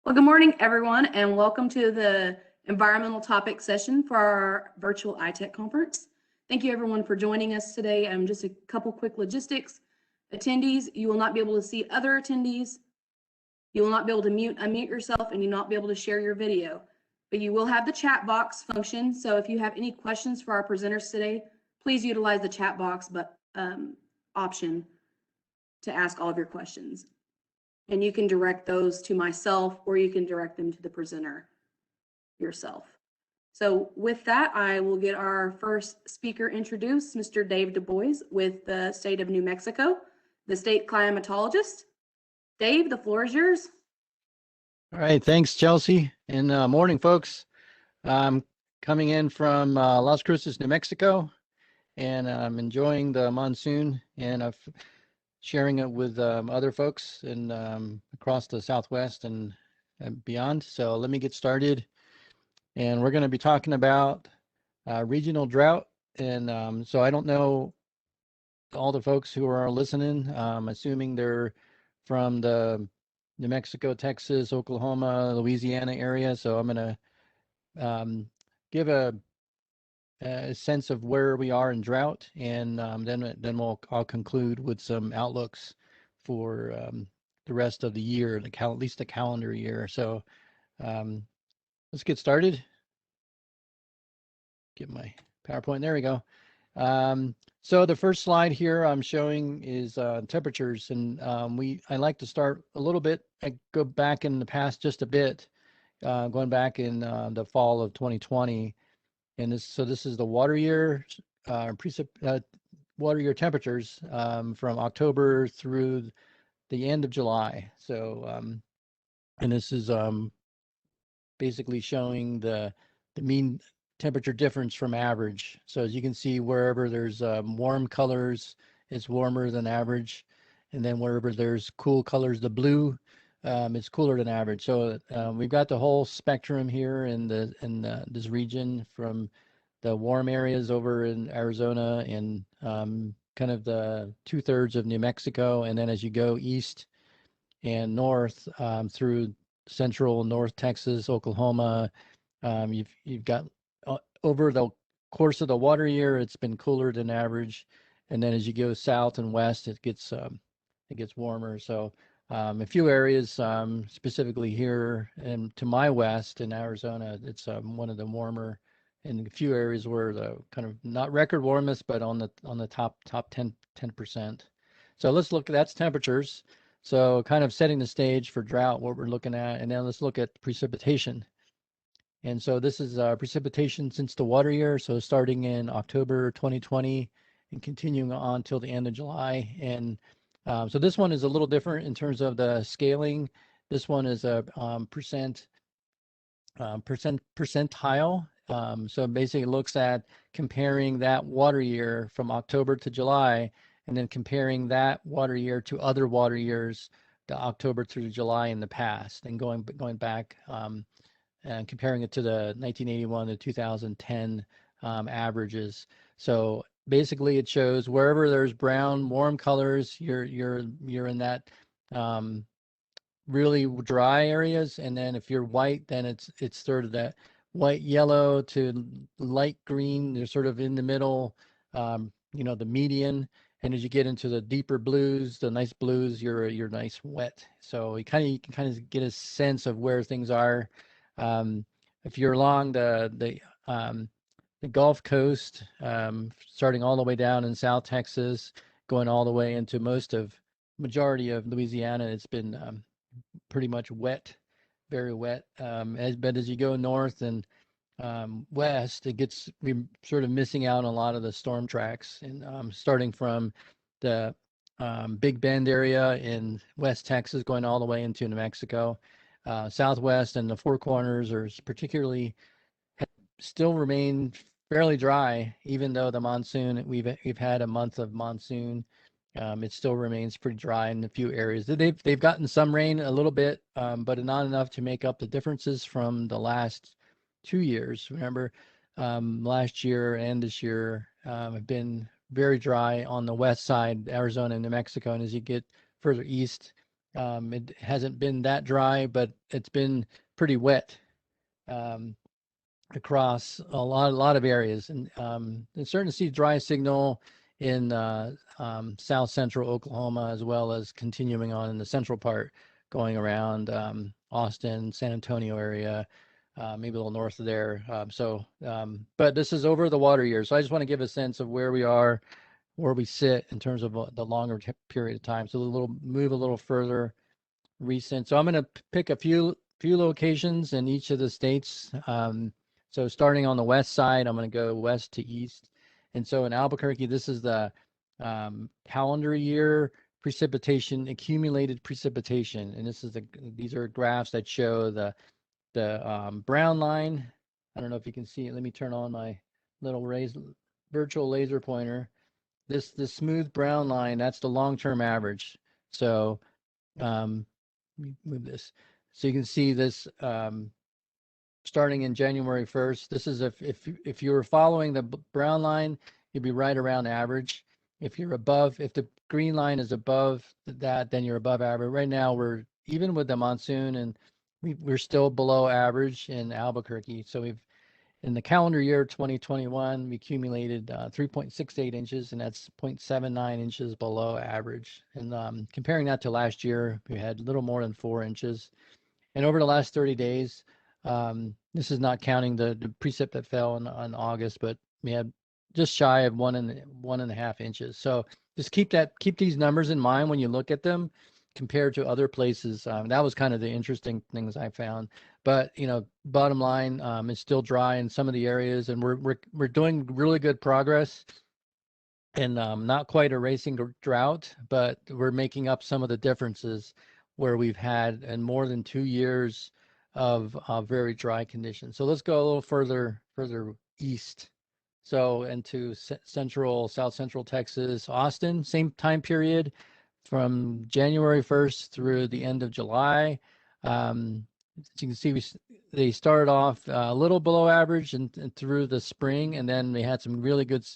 Well, good morning, everyone, and welcome to the environmental topic session for our virtual ITEC conference. Thank you, everyone, for joining us today. Just a couple quick logistics. Attendees, you will not be able to see other attendees. You will not be able to unmute yourself, and you will not be able to share your video. But you will have the chat box function, so if you have any questions for our presenters today, please utilize the chat box option to ask all of your questions. And you can direct those to myself, or you can direct them to the presenter yourself. So with that, I will get our first speaker introduced, Mr. Dave Du Bois with the state of New Mexico, the state climatologist. Dave, the floor is yours. All right, thanks, Chelsea. And morning, folks. I'm coming in from Las Cruces, New Mexico, and I'm enjoying the monsoon, and I'm sharing it with other folks and across the Southwest and beyond. So let me get started. And we're going to be talking about regional drought. And so I don't know all the folks who are listening. Assuming they're from the New Mexico, Texas, Oklahoma, Louisiana area. So I'm going to give a sense of where we are in drought, and then I'll conclude with some outlooks for the rest of the year, at least the calendar year. So let's get started. Get my PowerPoint. There we go. So the first slide here I'm showing is temperatures, and I like to start a little bit. I go back in the past just a bit, going back in the fall of 2020, and this is the water year water year temperatures from October through the end of July. So and this is basically showing the mean temperature difference from average. So as you can see, wherever there's warm colors, it's warmer than average, and then wherever there's cool colors, the blue, it's cooler than average. So we've got the whole spectrum here in this region, from the warm areas over in Arizona and kind of the 2/3 of New Mexico, and then as you go east and north through central North Texas, Oklahoma, you've got over the course of the water year, it's been cooler than average, and then as you go south and west, it gets warmer. So a few areas, specifically here and to my west in Arizona, it's one of the warmer, and a few areas where the kind of not record warmest, but on the top 10%. So let's look. That's temperatures. So kind of setting the stage for drought, what we're looking at, and then let's look at precipitation. And so this is precipitation since the water year, so starting in October 2020 and continuing on till the end of July. And so this one is a little different in terms of the scaling. This one is a percentile. So basically it looks at comparing that water year from October to July, and then comparing that water year to other water years, the October through July in the past, and going back and comparing it to the 1981 to 2010 averages. So basically it shows wherever there's brown warm colors, you're in that really dry areas, and then if you're white, then it's sort of that white yellow to light green. They're sort of in the middle, the median. And as you get into the deeper blues, the nice blues, you're nice wet. So you can kind of get a sense of where things are. If you're along the Gulf Coast, starting all the way down in South Texas, going all the way into majority of Louisiana, it's been pretty much wet, very wet. But as you go north and west, we're sort of missing out on a lot of the storm tracks, and starting from the Big Bend area in West Texas, going all the way into New Mexico, Southwest, and the Four Corners are particularly still remain fairly dry, even though the monsoon, we've had a month of monsoon. It still remains pretty dry in a few areas. They've gotten some rain a little bit, but not enough to make up the differences from the last 2 years. Remember, last year and this year have been very dry on the west side, Arizona and New Mexico, and as you get further east, It hasn't been that dry, but it's been pretty wet across a lot of areas, and it's starting to see dry signal in south central Oklahoma, as well as continuing on in the central part, going around Austin, San Antonio area, maybe a little north of there. But this is over the water year, so I just want to give a sense of where we are, where we sit in terms of the longer period of time. So move a little further recent. So I'm going to pick a few locations in each of the states. So starting on the west side, I'm going to go west to east. And so in Albuquerque, this is the calendar year precipitation, accumulated precipitation. And these are graphs that show the brown line. I don't know if you can see it. Let me turn on my little virtual laser pointer. This smooth brown line, that's the long-term average. So let me move this. So you can see this starting in January 1st. This is if you were following the brown line, you'd be right around average. If the green line is above that, then you're above average. Right now, we're even with the monsoon, and we're still below average in Albuquerque. So in the calendar year 2021, we accumulated 3.68 inches, and that's 0.79 inches below average. And comparing that to last year, we had a little more than 4 inches. And over the last 30 days, this is not counting the precip that fell on August, but we had just shy of 1.5 inches. So just keep these numbers in mind when you look at them compared to other places. That was kind of the interesting things I found. But bottom line, it's still dry in some of the areas, and we're doing really good progress. And not quite erasing drought, but we're making up some of the differences where we've had in more than 2 years of very dry conditions. So let's go a little further east. So into south central Texas, Austin, same time period from January 1st through the end of July. As you can see, they started off a little below average and through the spring, and then they had some really good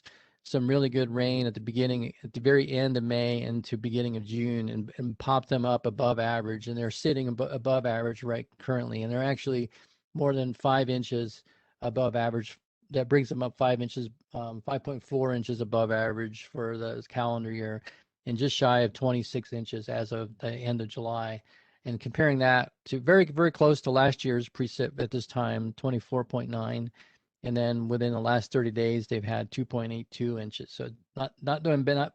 rain at the very end of May into beginning of June, and popped them up above average, and they're sitting above average right currently, and they're actually more than 5 inches above average. That brings them up 5 inches, 5.4 inches above average for the calendar year, and just shy of 26 inches as of the end of July. And comparing that to very, very close to last year's precip at this time, 24.9. And then within the last 30 days, they've had 2.82 inches. So not doing bad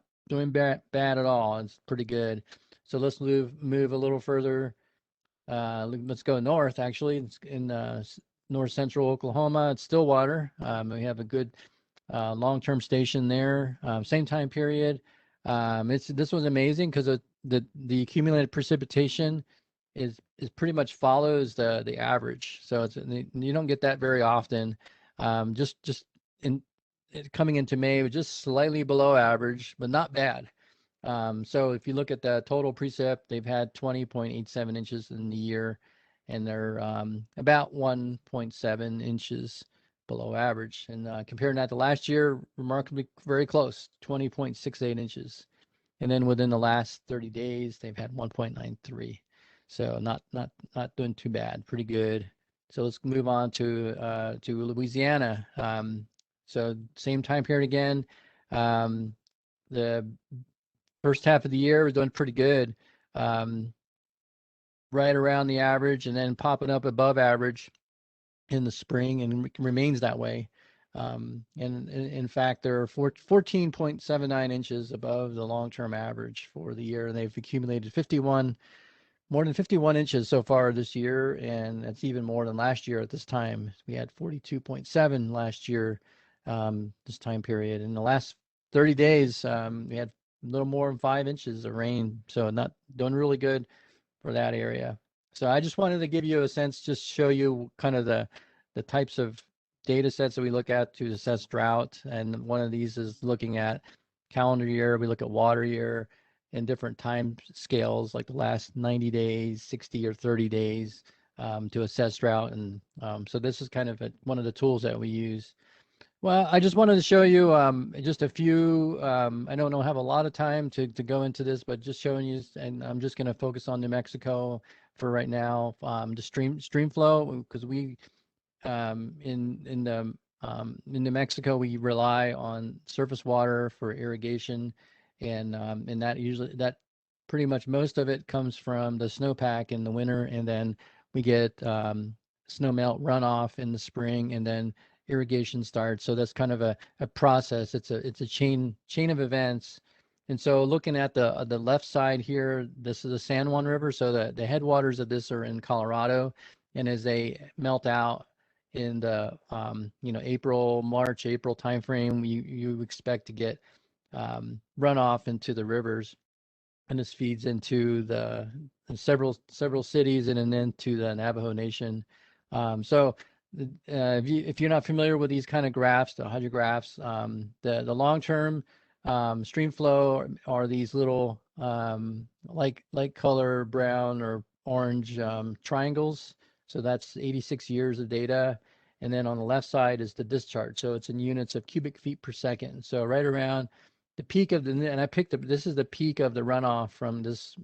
at all. It's pretty good. So let's move a little further. Let's go north. Actually, it's in north central Oklahoma. It's Stillwater. We have a good long-term station there. Same time period. This was amazing because the accumulated precipitation is pretty much follows the average. So you don't get that very often. Just coming into May, was just slightly below average, but not bad. So if you look at the total precip, they've had 20.87 inches in the year, and they're about 1.7 inches below average. And comparing that to last year, remarkably very close, 20.68 inches. And then within the last 30 days, they've had 1.93. So not doing too bad, pretty good. So let's move on to Louisiana. So same time period again. The first half of the year was doing pretty good, right around the average, and then popping up above average in the spring, and remains that way. And in fact, they're 14.79 inches above the long-term average for the year, and they've accumulated more than 51 inches so far this year, and that's even more than last year at this time. We had 42.7 last year, this time period. In the last 30 days, we had a little more than 5 inches of rain, so not doing really good for that area. So I just wanted to give you a sense, just show you kind of the types of data sets that we look at to assess drought. And one of these is looking at calendar year. We look at water year in different time scales, like the last 90 days, 60 or 30 days, to assess drought. And so this is kind of one of the tools that we use. Well, I just wanted to show you just a few. I don't know have a lot of time to go into this, but just showing you, and I'm just going to focus on New Mexico for right now. The stream flow, because we in New Mexico we rely on surface water for irrigation, and that pretty much most of it comes from the snowpack in the winter, and then we get snow melt runoff in the spring, and then irrigation starts. So that's kind of a process. It's a chain of events. And so looking at the left side here, this is the San Juan River. So the headwaters of this are in Colorado, and as they melt out in the April timeframe, you expect to get runoff into the rivers, and this feeds into the several cities and then into the Navajo Nation. So if you're not familiar with these kind of graphs, the hydrographs, the long term stream flow are these little light color brown or orange triangles. So that's 86 years of data. And then on the left side is the discharge. So it's in units of cubic feet per second. So right around the peak of and I picked up, this is the peak of the runoff from this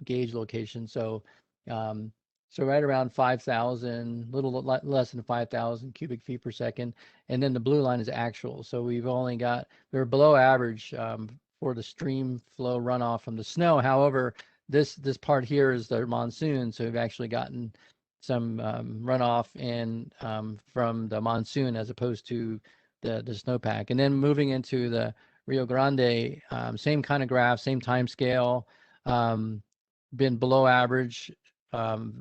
gauge location. So right around 5,000, little less than 5,000 cubic feet per second. And then the blue line is actual. So we're below average for the stream flow runoff from the snow. However, this part here is the monsoon. So we've actually gotten some runoff from the monsoon as opposed to the snowpack. And then moving into the Rio Grande, same kind of graph, same time scale, been below average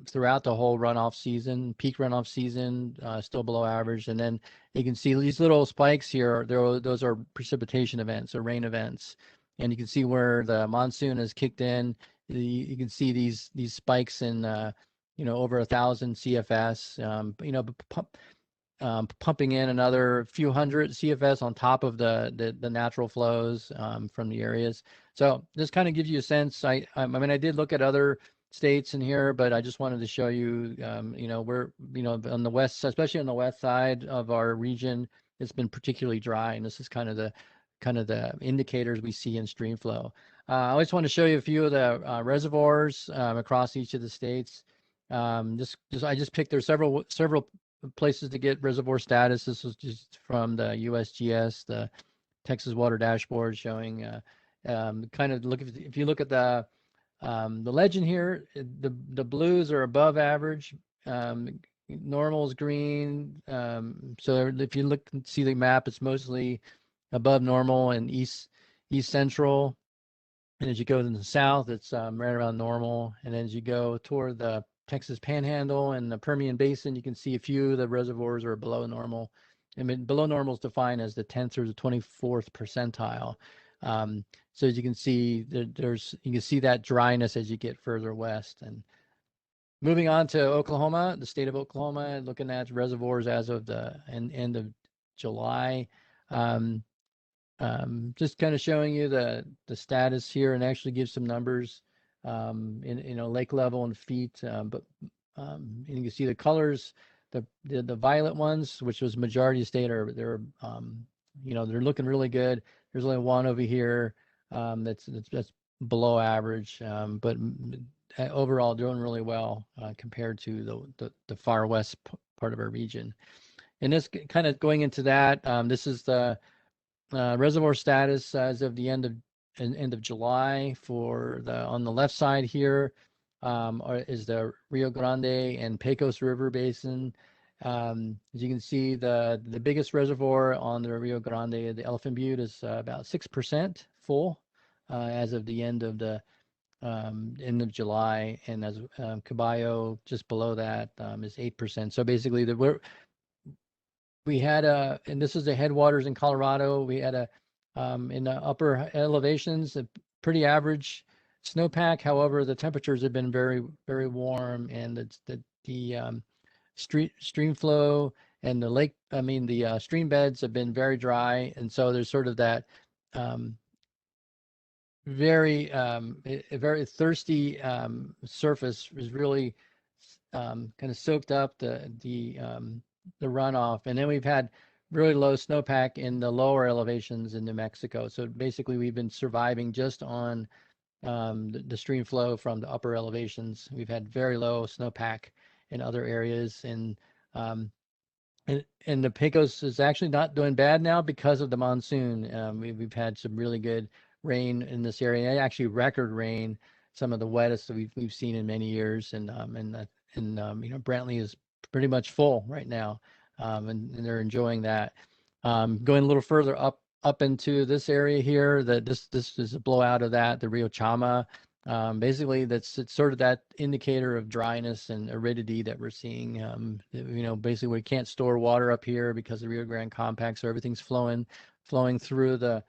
throughout the whole runoff season, peak runoff season, still below average. And then you can see these little spikes here, those are precipitation events or rain events. And you can see where the monsoon has kicked in. You can see these spikes in over 1,000 CFS, pumping in another few hundred CFS on top of the natural flows from the areas. So this kind of gives you a sense. I mean, I did look at other states in here, but I just wanted to show you, we're, on the west, especially on the west side of our region, it's been particularly dry, and this is kind of the indicators we see in stream flow. I always want to show you a few of the reservoirs across each of the states. I just picked, there's several places to get reservoir status. This was just from the USGS, the Texas Water Dashboard, showing kind of if you look at the legend here, the blues are above average, normal is green. So if you look and see the map, it's mostly above normal and east central. And as you go to the south, it's right around normal. And as you go toward the Texas Panhandle and the Permian Basin, you can see a few of the reservoirs are below normal. I mean, below normal is defined as the 10th or the 24th percentile. So as you can see, you can see that dryness as you get further west. And moving on to Oklahoma, the state of Oklahoma, looking at reservoirs as of the end of July. Just kind of showing you the status here, and actually give some numbers in lake level and feet. And you can see the colors, the violet ones, which was majority of state, they're looking really good. There's only one over here that's below average, but overall doing really well compared to the far west part of our region. And this kind of going into that, this is the reservoir status as of the end of July on the left side here is the Rio Grande and Pecos River Basin. As you can see, the biggest reservoir on the Rio Grande, the Elephant Butte, is about 6% full as of the end of July, and as Caballo, just below that, is 8%. So basically, we had and this is the headwaters in Colorado. We had in the upper elevations, a pretty average snowpack. However, the temperatures have been very, very warm, and the stream flow and the stream beds have been very dry. And so there's sort of that very a very thirsty surface is really kind of soaked up the runoff. And then we've had really low snowpack in the lower elevations in New Mexico. So basically, we've been surviving just on the stream flow from the upper elevations. We've had very low snowpack in other areas, um, and the Pecos is actually not doing bad now because of the monsoon. We've had some really good rain in this area, actually record rain, some of the wettest that we've seen in many years, and Brantley is pretty much full right now, and they're enjoying that. Going a little further up into this area here, that this is a blowout of that, the Rio Chama. Basically, it's sort of that indicator of dryness and aridity that we're seeing. Basically, we can't store water up here because the Rio Grande compact, so everything's flowing through the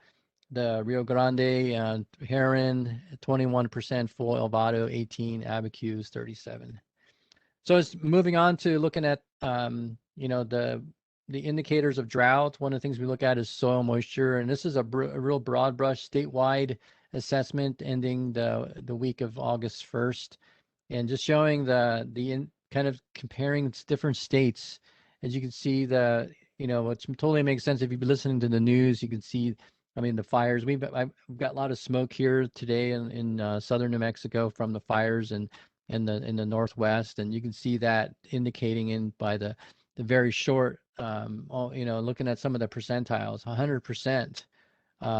Rio Grande. Heron 21% full, Elvado 18, Abacus 37. So it's moving on to looking at the indicators of drought. One of the things we look at is soil moisture, and this is a real broad brush statewide assessment ending the week of August 1st, and just showing kind of comparing different states. As you can see, it totally makes sense if you've been listening to the news. You can see, I mean, the fires. I've got a lot of smoke here today in southern New Mexico from the fires and in the northwest, and you can see that indicating by the very short, looking at some of the percentiles, 100%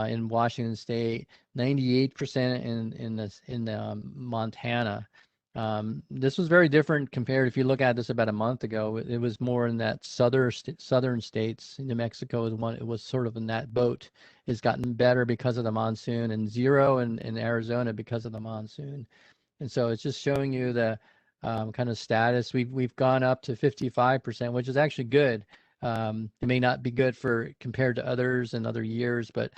in Washington State, 98% in Montana. This was very different compared, if you look at this about a month ago. It was more in that southern states. New Mexico it was sort of in that boat. It's gotten better because of the monsoon, and zero in Arizona because of the monsoon. And so it's just showing you the kind of status. We've gone up to 55%, which is actually good. It may not be good compared to others and other years, but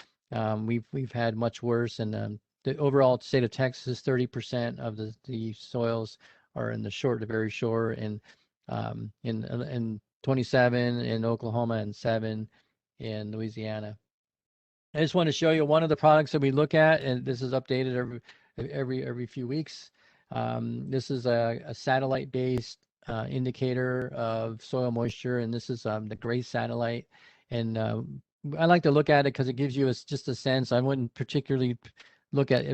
we've had much worse. And the overall state of Texas, 30% of the soils are in the very short, and in 27 in Oklahoma and 7 in Louisiana. I just want to show you one of the products that we look at, and this is updated every few weeks. This is a satellite-based indicator of soil moisture, and this is the gray satellite. And I like to look at it because it gives you just a sense. I wouldn't particularly look at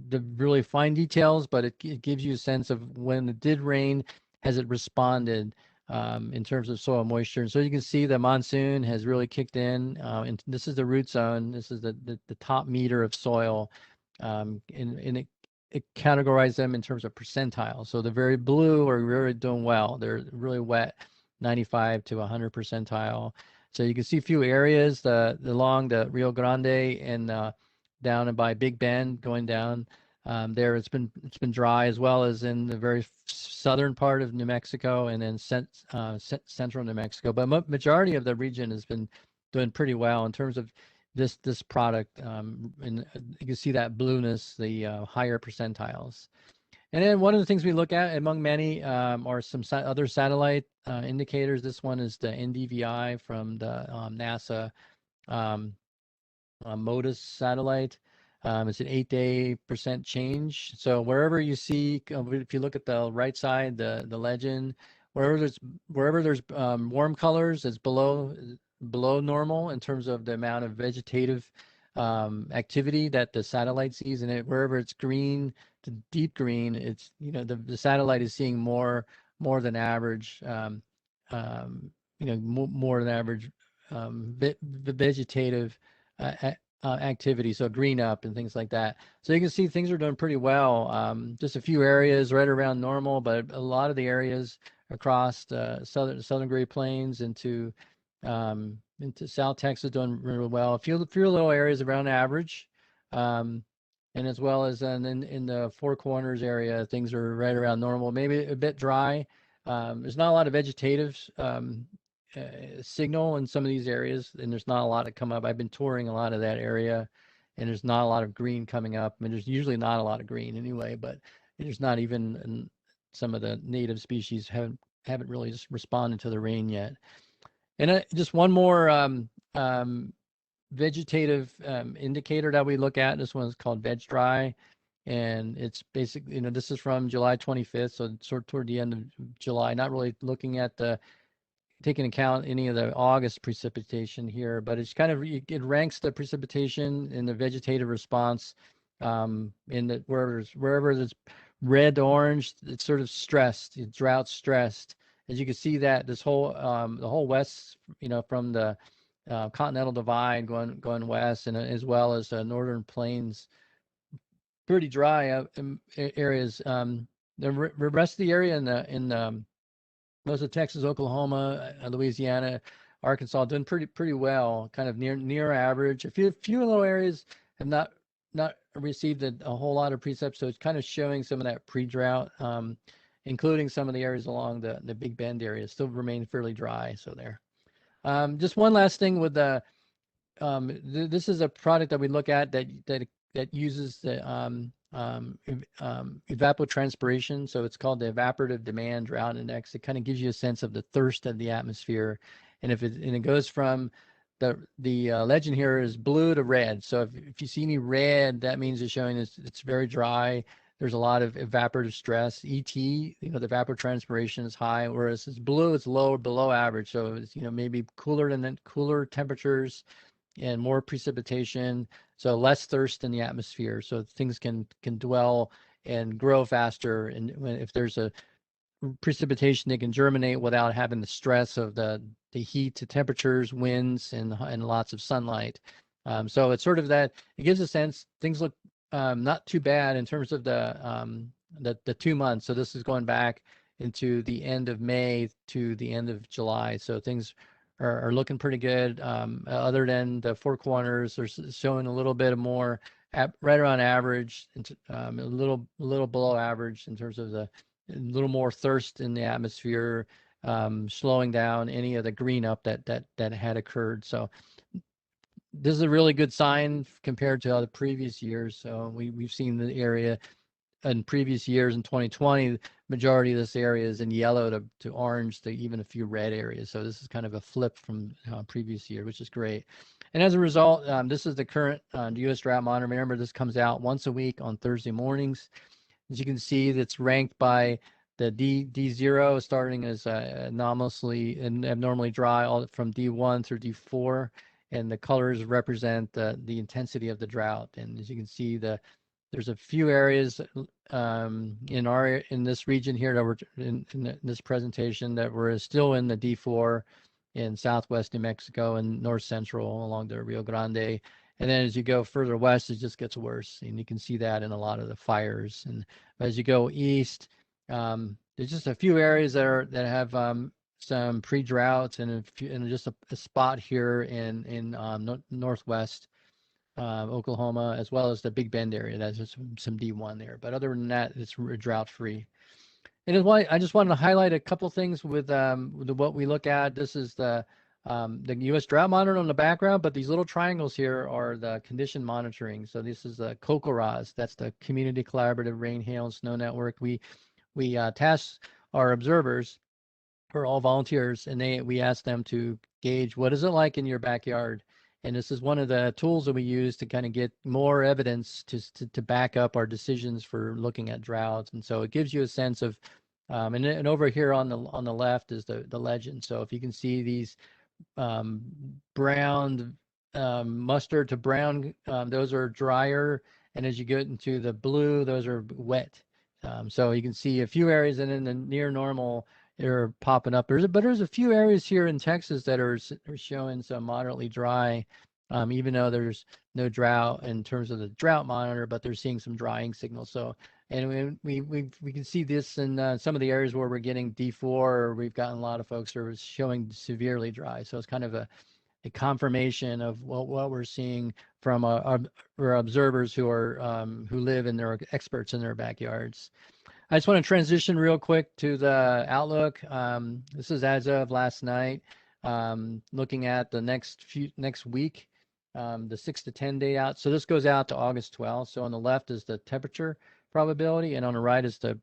the really fine details, but it gives you a sense of when it did rain, has it responded in terms of soil moisture. And so you can see the monsoon has really kicked in, and this is the root zone. This is the top meter of soil, and it categorizes them in terms of percentiles. So the very blue are really doing well. They're really wet, 95 to 100 percentile. So you can see a few areas along the Rio Grande and down and by Big Bend going down. There it's been dry, as well as in the very southern part of New Mexico and then central New Mexico. But majority of the region has been doing pretty well in terms of this product, and you can see that blueness, the higher percentiles. And then one of the things we look at, among many, are some other satellite indicators. This one is the NDVI from the NASA MODIS satellite. It's an 8-day percent change. So wherever you see, if you look at the right side, the legend, wherever there's warm colors, it's below normal in terms of the amount of vegetative activity that the satellite sees. And wherever it's green to deep green, it's the satellite is seeing more than average, more than average vegetative activity, so green up and things like that. So you can see things are doing pretty well. Just a few areas right around normal, but a lot of the areas across the southern Great Plains into South Texas doing really well. A few little areas around average, and as well as in the Four Corners area, things are right around normal. Maybe a bit dry. There's not a lot of vegetative signal in some of these areas, and there's not a lot that come up. I've been touring a lot of that area, and there's not a lot of green coming up. I mean, there's usually not a lot of green anyway, but there's not even some of the native species haven't really just responded to the rain yet. And just one more vegetative indicator that we look at. This one is called Veg Dry, and it's basically, this is from July 25th, so sort of toward the end of July. Not really looking at the taking account any of the August precipitation here, but it's kind of, it ranks the precipitation in the vegetative response in the wherever there's red to orange, it's sort of stressed, it's drought stressed. As you can see that this whole the whole west, from the Continental Divide going west, and as well as the northern plains, pretty dry areas. The rest of the area in most of Texas, Oklahoma, Louisiana, Arkansas doing pretty well, kind of near average. A few little areas have not received a whole lot of precip, so it's kind of showing some of that pre-drought, including some of the areas along the Big Bend area still remain fairly dry. So there. Just one last thing with the this is a product that we look at that uses the evapotranspiration. So it's called the evaporative demand drought index. It kind of gives you a sense of the thirst of the atmosphere, and it goes from the legend here is blue to red. So if you see any red, that means it's showing it's very dry. There's a lot of evaporative stress. ET, the evapotranspiration is high, whereas it's blue, it's low, below average. So it's maybe cooler temperatures and more precipitation, so less thirst in the atmosphere, so things can dwell and grow faster. And if there's a precipitation, they can germinate without having the stress of the heat to temperatures, winds, and lots of sunlight. So it's sort of that. It gives a sense things look not too bad in terms of the 2 months. So this is going back into the end of May to the end of July. So things are looking pretty good. Other than the Four Corners, they're showing a little bit more right around average, a little below average in terms of a little more thirst in the atmosphere, slowing down any of the green up that had occurred. So this is a really good sign compared to other previous years. So we've seen the area in previous years. In 2020, majority of this area is in yellow to orange to even a few red areas. So this is kind of a flip from previous year, which is great. And as a result, this is the current U.S. drought monitor. Remember, this comes out once a week on Thursday mornings. As you can see, that's ranked by the D0, starting as anomalously and abnormally dry, all from D1 through D4, and the colors represent the intensity of the drought. And as you can see, there's a few areas in this region here that were in this presentation that were still in the D4 in southwest New Mexico and north central along the Rio Grande. And then as you go further west, it just gets worse. And you can see that in a lot of the fires. And as you go east, there's just a few areas that have some pre-droughts, and just a spot here in northwest Oklahoma, as well as the Big Bend area. That's just some D1 there. But other than that, it's drought free. And I just wanted to highlight a couple things with what we look at. This is the U.S. drought monitor on the background, but these little triangles here are the condition monitoring. So this is the COCORAS. That's the Community Collaborative Rain, Hail, and Snow Network. We task our observers, for all volunteers, and we ask them to gauge what is it like in your backyard. And this is one of the tools that we use to kind of get more evidence to back up our decisions for looking at droughts. And so it gives you a sense of, and over here on the left is the legend. So if you can see these brown, mustard to brown, those are drier, and as you get into the blue, those are wet. So you can see a few areas, and in the near normal, they're popping up. There's a few areas here in Texas that are showing some moderately dry, even though there's no drought in terms of the drought monitor, but they're seeing some drying signals. So, and we can see this in some of the areas where we're getting D4, or we've gotten a lot of folks who are showing severely dry. So it's kind of a confirmation of what we're seeing from our observers who live and they're experts in their backyards. I just want to transition real quick to the outlook. This is as of last night, looking at the next week, the 6 to 10 day out. So this goes out to August 12th. So on the left is the temperature probability, and on the right is the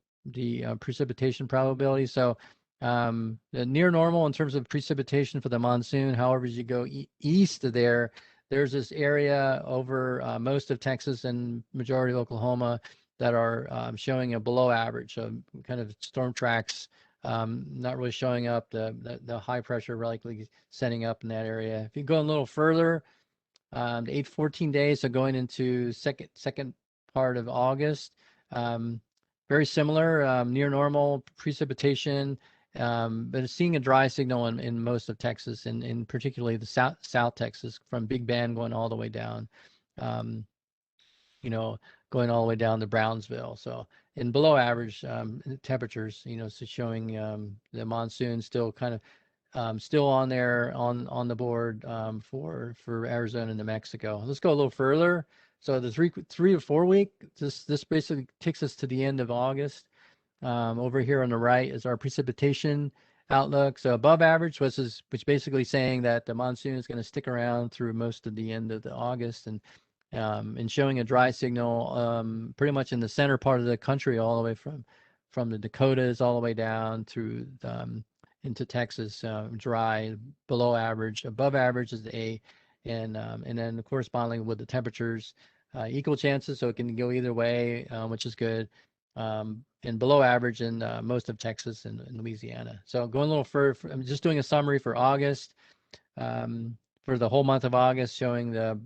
precipitation probability. So the near normal in terms of precipitation for the monsoon. However, as you go east of there's this area over most of Texas and majority of Oklahoma that are showing a below average, so kind of storm tracks not really showing up. The high pressure likely setting up in that area. If you go a little further, 14 days, so going into second part of August, very similar, near normal precipitation, but it's seeing a dry signal in most of Texas, and in particularly the South Texas, from Big Bend going all the way down. Um, you know, going all the way down to Brownsville. So in below average temperatures, so showing the monsoon still kind of still on there on the board for Arizona and New Mexico. Let's go a little further. So the 3 to 4 week, this basically takes us to the end of August. Over here on the right is our precipitation outlook. So above average, which basically saying that the monsoon is going to stick around through most of the end of the August, and showing a dry signal pretty much in the center part of the country, all the way from the Dakotas all the way down through into Texas, dry, below average. Above average is the A, and then correspondingly with the temperatures, equal chances, so it can go either way, which is good. And below average in most of Texas and Louisiana. So going a little further, I'm just doing a summary for August. For the whole month of August, showing the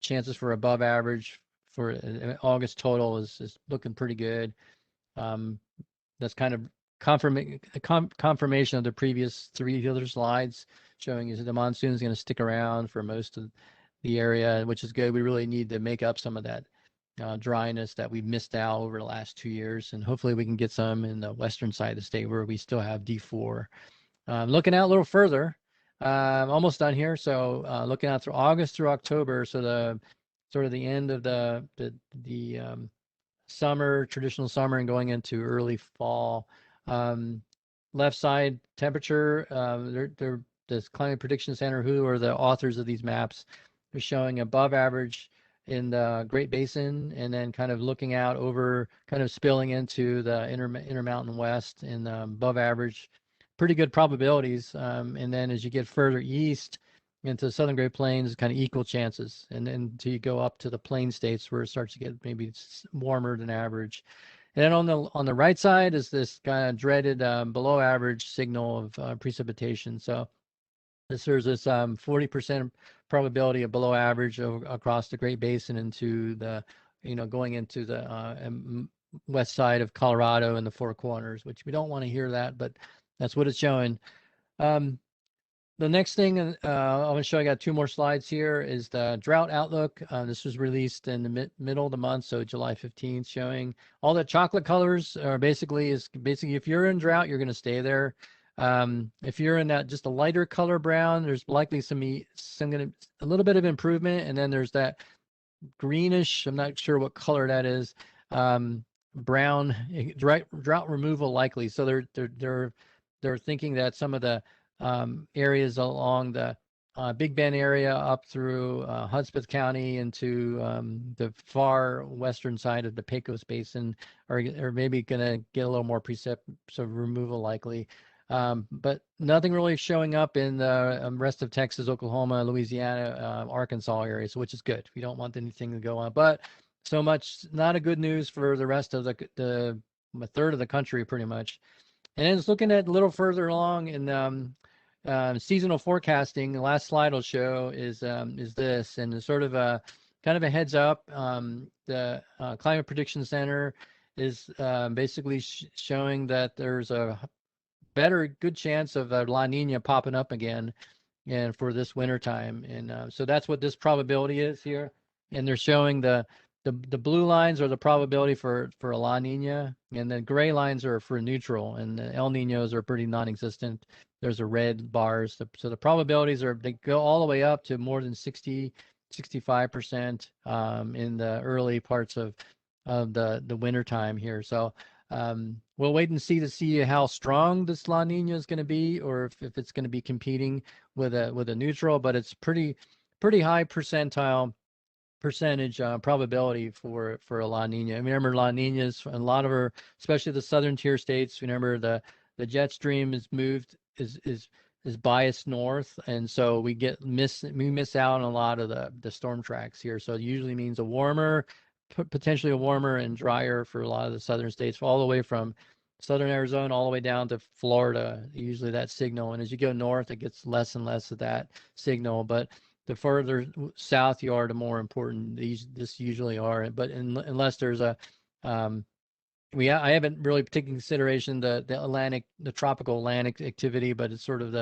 chances for above average for August total is looking pretty good. That's kind of confirmation of the previous 3 other slides, showing is the monsoon is going to stick around for most of the area, which is good. We really need to make up some of that dryness that we've missed out over the last 2 years, and hopefully we can get some in the western side of the state where we still have D4. Looking out a little further, almost done here. So looking out through August through October, so the sort of the end of the summer, traditional summer, and going into early fall. Left side temperature, this Climate Prediction Center, who are the authors of these maps, they're showing above average in the Great Basin, and then kind of looking out over, kind of spilling into the Intermountain West, and above average, pretty good probabilities. And then as you get further east into the Southern Great Plains, kind of equal chances. And then until you go up to the plain states where it starts to get maybe warmer than average. And then on the right side is this kind of dreaded below average signal of precipitation. So there's this 40% probability of below average across the Great Basin into the, going into the west side of Colorado and the Four Corners, which we don't want to hear that, but that's what it's showing. The next thing I'm going to show, I got 2 more slides here, is the drought outlook. This was released in the middle of the month, so July 15th, showing all the chocolate colors are basically if you're in drought, you're going to stay there. If you're in that just a lighter color brown, there's likely a little bit of improvement, and then there's that greenish, I'm not sure what color that is, brown, drought removal likely. So they're thinking that some of the areas along the Big Bend area up through Hudspeth County into the far western side of the Pecos Basin are maybe going to get a little more precip, so removal likely. But nothing really showing up in the rest of Texas, Oklahoma, Louisiana, Arkansas areas, which is good. We don't want anything to go on, but so much not a good news for the rest of the a third of the country pretty much. And then it's looking at a little further along in seasonal forecasting. The last slide I'll show is this, and it's sort of a kind of a heads up. The Climate Prediction Center is basically showing that there's a good chance of a La Nina popping up again, and for this winter time. And so that's what this probability is here. And they're showing the blue lines are the probability for a La Nina, and the gray lines are for neutral, and the El Ninos are pretty non-existent. There's a red bars. So the probabilities they go all the way up to more than 65% in the early parts of the winter time here. So we'll wait and see to see how strong this La Nina is going to be, or if it's going to be competing with a neutral, but it's pretty high percentage probability for a La Nina. I remember La Ninas, a lot of our, especially the southern tier states, remember the jet stream is biased north, and so we miss out on a lot of the storm tracks here. So it usually means potentially a warmer and drier for a lot of the southern states, all the way from southern Arizona all the way down to Florida, usually that signal. And as you go north, it gets less and less of that signal. But the further south you are, the more important this usually are. But unless there's a I haven't really taken consideration the tropical Atlantic activity, but it's sort of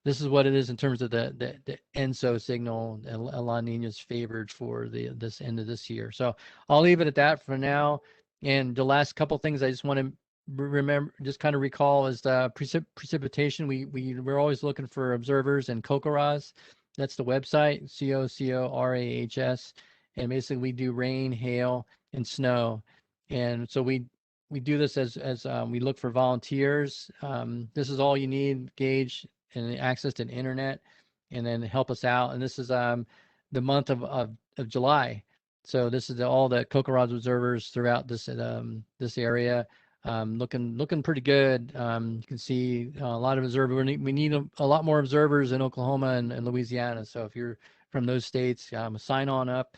this is what it is in terms of the ENSO signal. La Nina is favored for this end of this year. So I'll leave it at that for now. And the last couple things I just want to remember, just kind of recall, is the precipitation. We're always looking for observers in COCORAHs. That's the website, COCORAHS. And basically we do rain, hail, and snow. And so we do this as we look for volunteers. This is all you need: gauge and access to the internet, and then help us out. And this is the month of July. So this is all the COCORAHs observers throughout this area. Looking pretty good. You can see a lot of observers. We need a lot more observers in Oklahoma and Louisiana. So if you're from those states, sign on up.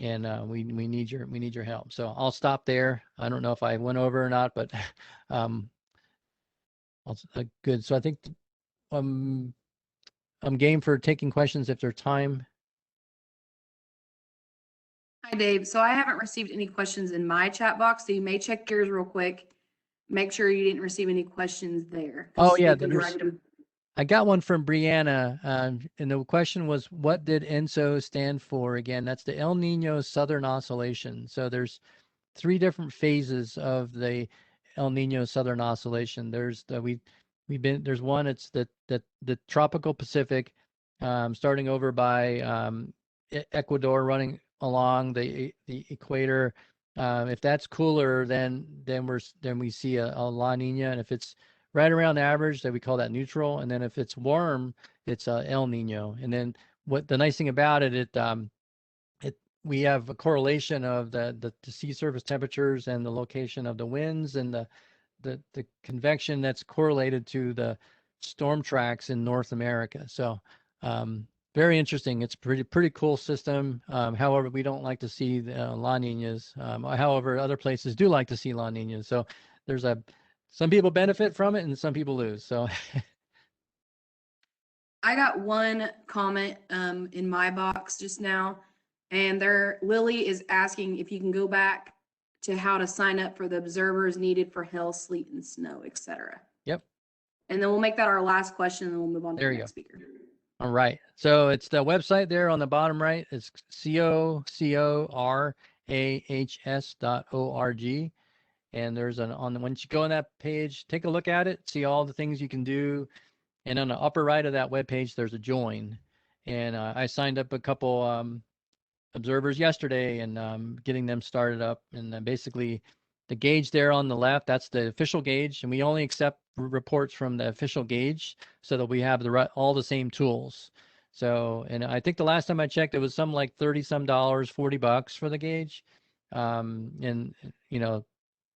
And we need your help. So I'll stop there. I don't know if I went over or not, but good. So I think I'm game for taking questions if there's time. Hi, Dave. So I haven't received any questions in my chat box, so you may check yours real quick. Make sure you didn't receive any questions there. Oh yeah, I got one from Brianna, and the question was, what did ENSO stand for? Again, that's the El Nino Southern Oscillation. So there's 3 different phases of the El Nino Southern Oscillation. There's there's one. It's the tropical Pacific, starting over by Ecuador, running along the equator. If that's cooler, then we see a La Nina, and if it's right around the average, that we call that neutral. And then if it's warm, it's El Nino. And then what the nice thing about it, we have a correlation of the sea surface temperatures and the location of the winds and the convection that's correlated to the storm tracks in North America. So very interesting. It's pretty cool system. However, we don't like to see the La Ninas. However, other places do like to see La Ninas. So there's some people benefit from it and some people lose. So I got one comment in my box just now, and Lily is asking if you can go back to how to sign up for the observers needed for hail, sleet, and snow, etc. Yep. And then we'll make that our last question, and then we'll move on to the next speaker. All right. So it's the website there on the bottom right. It's COCORAHS.org. And there's once you go on that page, take a look at it, see all the things you can do. And on the upper right of that webpage, there's a join. And I signed up a couple observers yesterday and getting them started up. And basically the gauge there on the left, that's the official gauge. And we only accept reports from the official gauge so that we have all the same tools. So, and I think the last time I checked, it was some like $30 some, $40 for the gauge. And you know,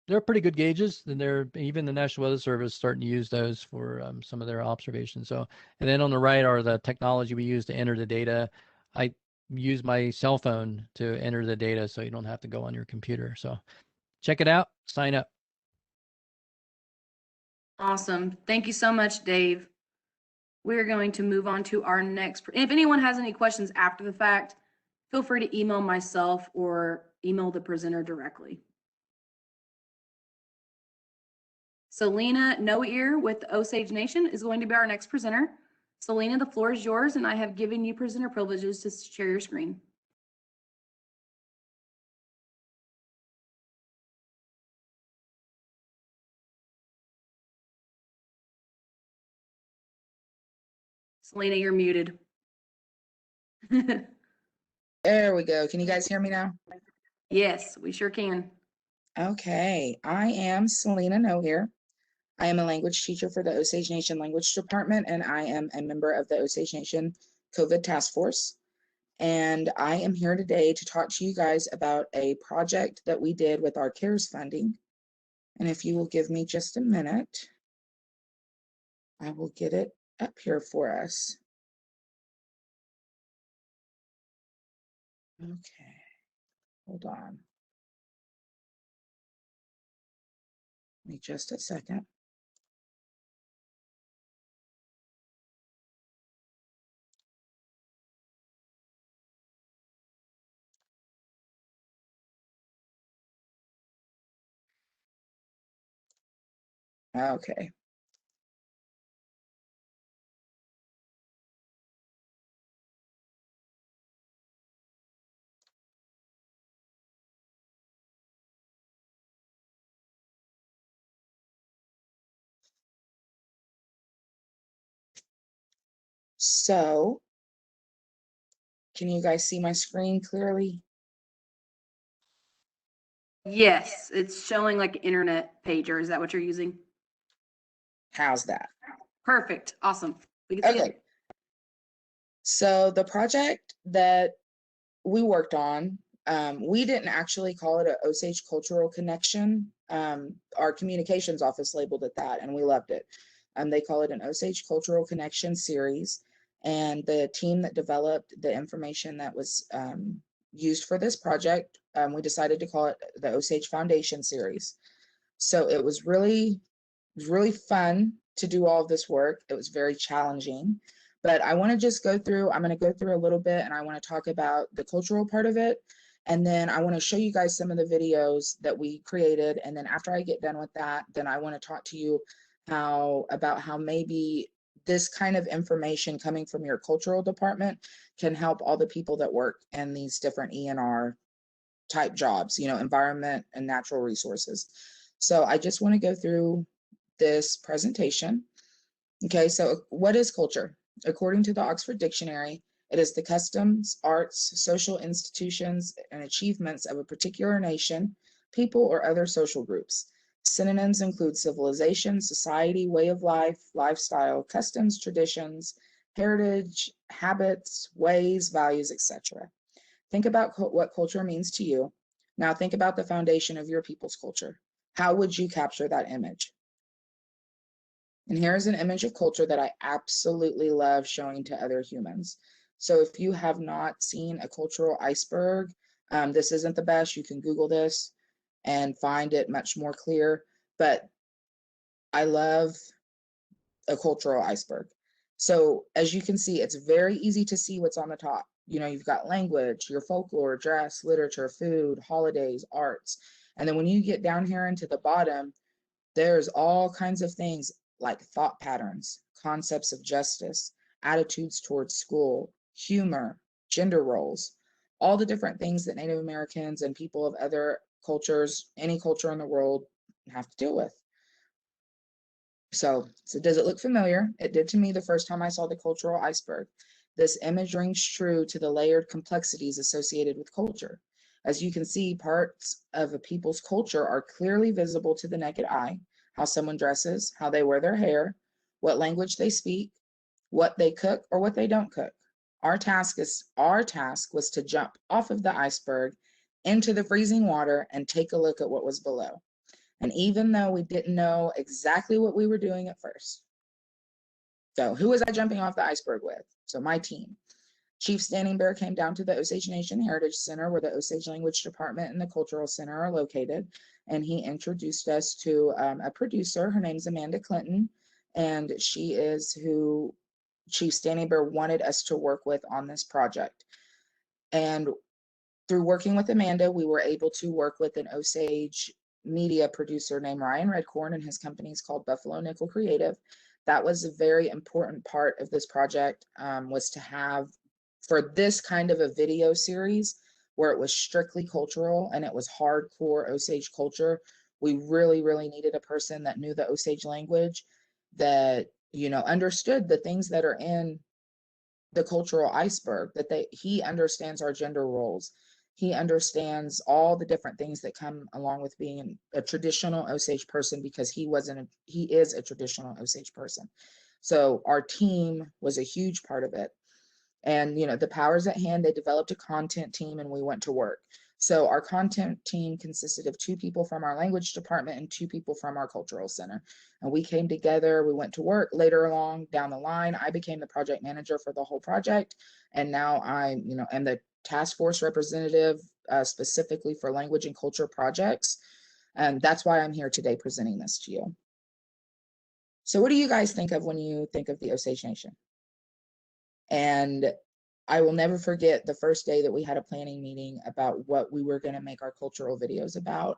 they're pretty good gauges, and even the National Weather Service starting to use those for some of their observations. So, and then on the right are the technology we use to enter the data. I use my cell phone to enter the data, so you don't have to go on your computer. So, check it out. Sign up. Awesome. Thank you so much, Dave. We're going to move on to our next. If anyone has any questions after the fact, feel free to email myself or email the presenter directly. Selena No Ear with the Osage Nation is going to be our next presenter. Selena, the floor is yours, and I have given you presenter privileges to share your screen. Selena, you're muted. There we go. Can you guys hear me now? Yes, we sure can. Okay, I am Selena No Ear. I am a language teacher for the Osage Nation Language Department, and I am a member of the Osage Nation COVID Task Force. And I am here today to talk to you guys about a project that we did with our CARES funding. And if you will give me just a minute, I will get it up here for us. Okay, hold on. me just a second. Okay. So, can you guys see my screen clearly? Yes, it's showing like internet pager. Is that what you're using? How's that? Perfect. Awesome. We can see Okay. it. So the project that we worked on, we didn't actually call it a Osage Cultural Connection. Our communications office labeled it that, and we loved it. They call it an Osage Cultural Connection series. And the team that developed the information that was used for this project, we decided to call it the Osage Foundation series. So it was really fun to do all of this work. It was very challenging, but I want to just go through, I'm going to go through a little bit and I want to talk about the cultural part of it. And then I want to show you guys some of the videos that we created. And then after I get done with that, then I want to talk to you about how maybe this kind of information coming from your cultural department can help all the people that work in these different ENR type jobs, environment and natural resources. So I just want to go through this presentation. Okay, so what is culture? According to the Oxford Dictionary, it is the customs, arts, social institutions, and achievements of a particular nation, people, or other social groups. Synonyms include civilization, society, way of life, lifestyle, customs, traditions, heritage, habits, ways, values, etc. Think about what culture means to you. Now think about the foundation of your people's culture. How would you capture that image? And here's an image of culture that I absolutely love showing to other humans. So if you have not seen a cultural iceberg, this isn't the best. You can Google this and find it much more clear. But I love a cultural iceberg. So as you can see, it's very easy to see what's on the top. You've got language, your folklore, dress, literature, food, holidays, arts. And then when you get down here into the bottom, there's all kinds of things like thought patterns, concepts of justice, attitudes towards school, humor, gender roles, all the different things that Native Americans and people of other cultures, any culture in the world, have to deal with. So does it look familiar? It did to me the first time I saw the cultural iceberg. This image rings true to the layered complexities associated with culture. As you can see, parts of a people's culture are clearly visible to the naked eye. How someone dresses, how they wear their hair, what language they speak, what they cook or what they don't cook. Our task was to jump off of the iceberg into the freezing water and take a look at what was below. And even though we didn't know exactly what we were doing at first. So who was I jumping off the iceberg with? So my team. Chief Standing Bear came down to the Osage Nation Heritage Center where the Osage Language Department and the Cultural Center are located. And he introduced us to a producer. Her name's Amanda Clinton. And she is who Chief Standing Bear wanted us to work with on this project. And through working with Amanda, we were able to work with an Osage media producer named Ryan Redcorn, and his company is called Buffalo Nickel Creative. That was a very important part of this project, was to have, for this kind of a video series where it was strictly cultural and it was hardcore Osage culture, we really, really needed a person that knew the Osage language, that, understood the things that are in the cultural iceberg, that he understands our gender roles. He understands all the different things that come along with being a traditional Osage person, because he is a traditional Osage person. So our team was a huge part of it. And, the powers at hand, they developed a content team and we went to work. So our content team consisted of 2 people from our language department and 2 people from our cultural center. And we came together, we went to work. Later along down the line, I became the project manager for the whole project. And now I, am the task force representative specifically for language and culture projects. And that's why I'm here today presenting this to you. So what do you guys think of when you think of the Osage Nation? And I will never forget the first day that we had a planning meeting about what we were going to make our cultural videos about.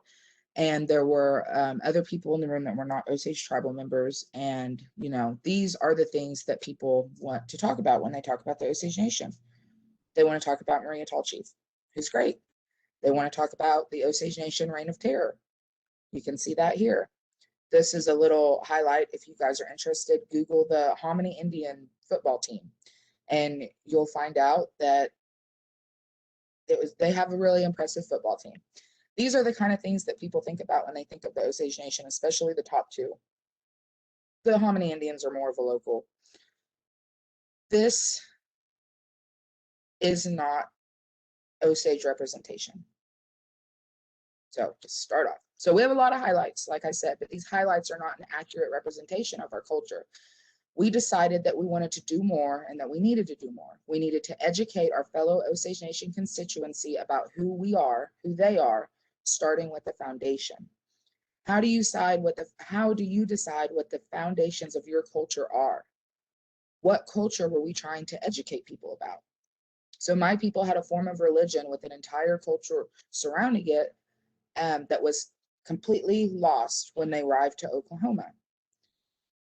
And there were other people in the room that were not Osage tribal members. And, you know, these are the things that people want to talk about when they talk about the Osage Nation. They want to talk about Maria Tall Chief, who's great. They want to talk about the Osage Nation Reign of Terror. You can see that here. This is a little highlight. If you guys are interested, Google the Hominy Indian football team, and you'll find out that they have a really impressive football team. These are the kind of things that people think about when they think of the Osage Nation, especially the top two. The Hominy Indians are more of a local. This is not Osage representation. So just start off. So we have a lot of highlights, like I said, but these highlights are not an accurate representation of our culture. We decided that we wanted to do more and that we needed to do more. We needed to educate our fellow Osage Nation constituency about who we are, who they are, starting with the foundation. How do you decide what the foundations of your culture are? What culture were we trying to educate people about? So my people had a form of religion with an entire culture surrounding it that was completely lost when they arrived to Oklahoma.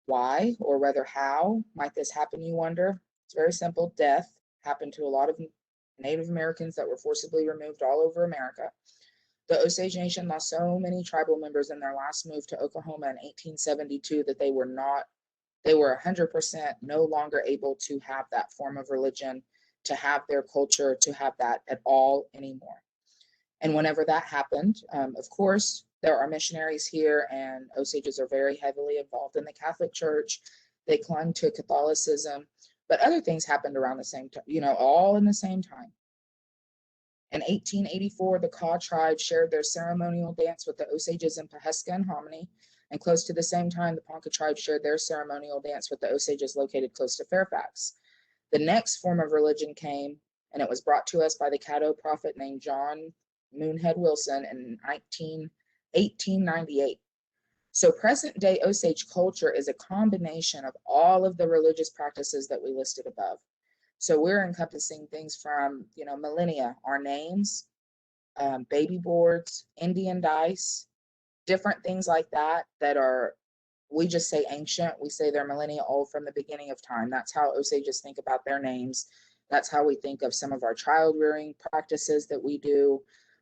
Why, or rather how, might this happen, you wonder? It's very simple. Death happened to a lot of Native Americans that were forcibly removed all over America. The Osage Nation lost so many tribal members in their last move to Oklahoma in 1872 that they were 100% no longer able to have that form of religion, to have their culture, to have that at all anymore. And whenever that happened, of course, there are missionaries here, and Osages are very heavily involved in the Catholic Church. They clung to Catholicism, but other things happened around the same time, you know, all in the same time. In 1884, the Kaw tribe shared their ceremonial dance with the Osages in Pawhuska and Hominy, and close to the same time, the Ponca tribe shared their ceremonial dance with the Osages located close to Fairfax. The next form of religion came, and it was brought to us by the Caddo prophet named John Moonhead Wilson in 1898. So present day Osage culture is a combination of all of the religious practices that we listed above. So we're encompassing things from, you know, millennia, our names, baby boards, Indian dice, different things like that that are, we just say ancient. We say they're millennia old from the beginning of time. That's how Osages think about their names. That's how we think of some of our child rearing practices that we do.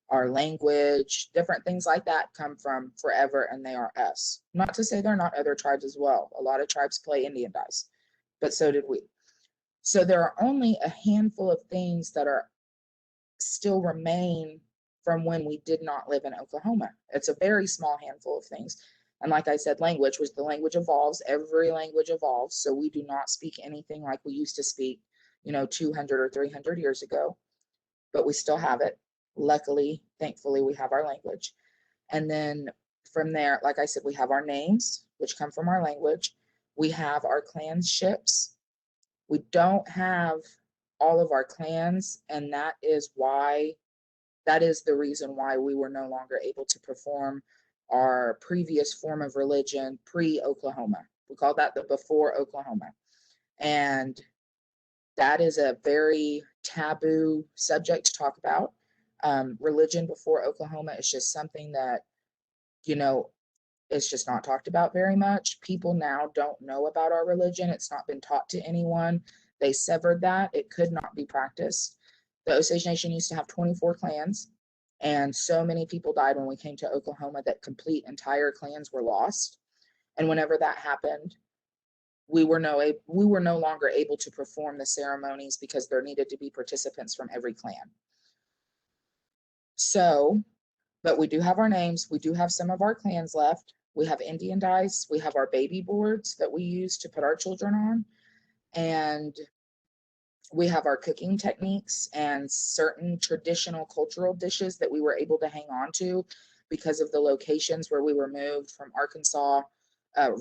Our language, different things like that come from forever, and they are us. Not to say there are not other tribes as well. A lot of tribes play Indian dice, but so did we. So there are only a handful of things that are still remain from when we did not live in Oklahoma. It's a very small handful of things. And like I said, language, was the language evolves. Every language evolves. So we do not speak anything like we used to speak, you know, 200 or 300 years ago, but we still have it. Luckily, thankfully, we have our language. And then from there, like I said, we have our names, which come from our language. We have our clanships. We don't have all of our clans, and that is the reason why we were no longer able to perform our previous form of religion pre-Oklahoma. We call that the before Oklahoma. And that is a very taboo subject to talk about. Religion before Oklahoma is just something that, you know, it's just not talked about very much. People now don't know about our religion. It's not been taught to anyone. They severed that. It could not be practiced. The Osage Nation used to have 24 clans, and so many people died when we came to Oklahoma that complete entire clans were lost. And whenever that happened, we were no longer able to perform the ceremonies because there needed to be participants from every clan. So, but we do have our names. We do have some of our clans left. We have Indian dice. We have our baby boards that we use to put our children on. And we have our cooking techniques and certain traditional cultural dishes that we were able to hang on to because of the locations where we were moved from Arkansas,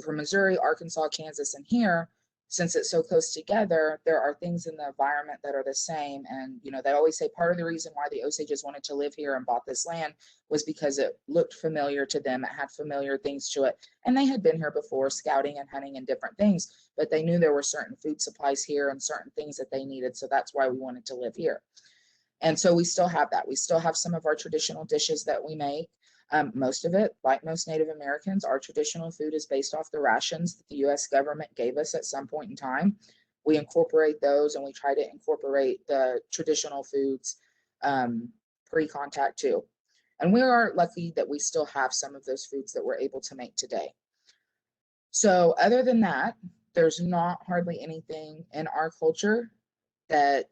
from Missouri, Arkansas, Kansas, and here. since it's so close together, there are things in the environment that are the same. And, they always say part of the reason why the Osages wanted to live here and bought this land was because it looked familiar to them. It had familiar things to it. And they had been here before scouting and hunting and different things, but they knew there were certain food supplies here and certain things that they needed. So that's why we wanted to live here. And so we still have that. We still have some of our traditional dishes that we make. Most of it, like most Native Americans, our traditional food is based off the rations that the U.S. government gave us at some point in time. We incorporate those, and we try to incorporate the traditional foods pre-contact too. And we are lucky that we still have some of those foods that we're able to make today. So other than that, there's not hardly anything in our culture that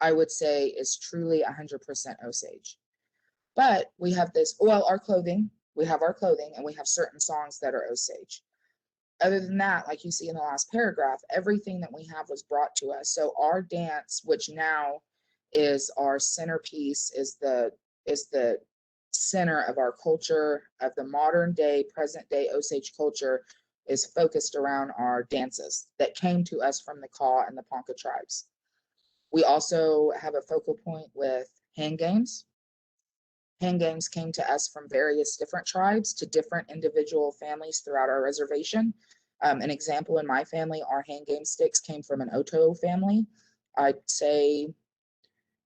I would say is truly 100% Osage. But we have this, well, our clothing, we have our clothing, and we have certain songs that are Osage. Other than that, like you see in the last paragraph, everything that we have was brought to us. So our dance, which now is our centerpiece, is the center of our culture, of the modern day, present day Osage culture, is focused around our dances that came to us from the Kaw and the Ponca tribes. We also have a focal point with hand games. Hand games came to us from various different tribes to different individual families throughout our reservation. An example in my family, our hand game sticks came from an Oto family. I'd say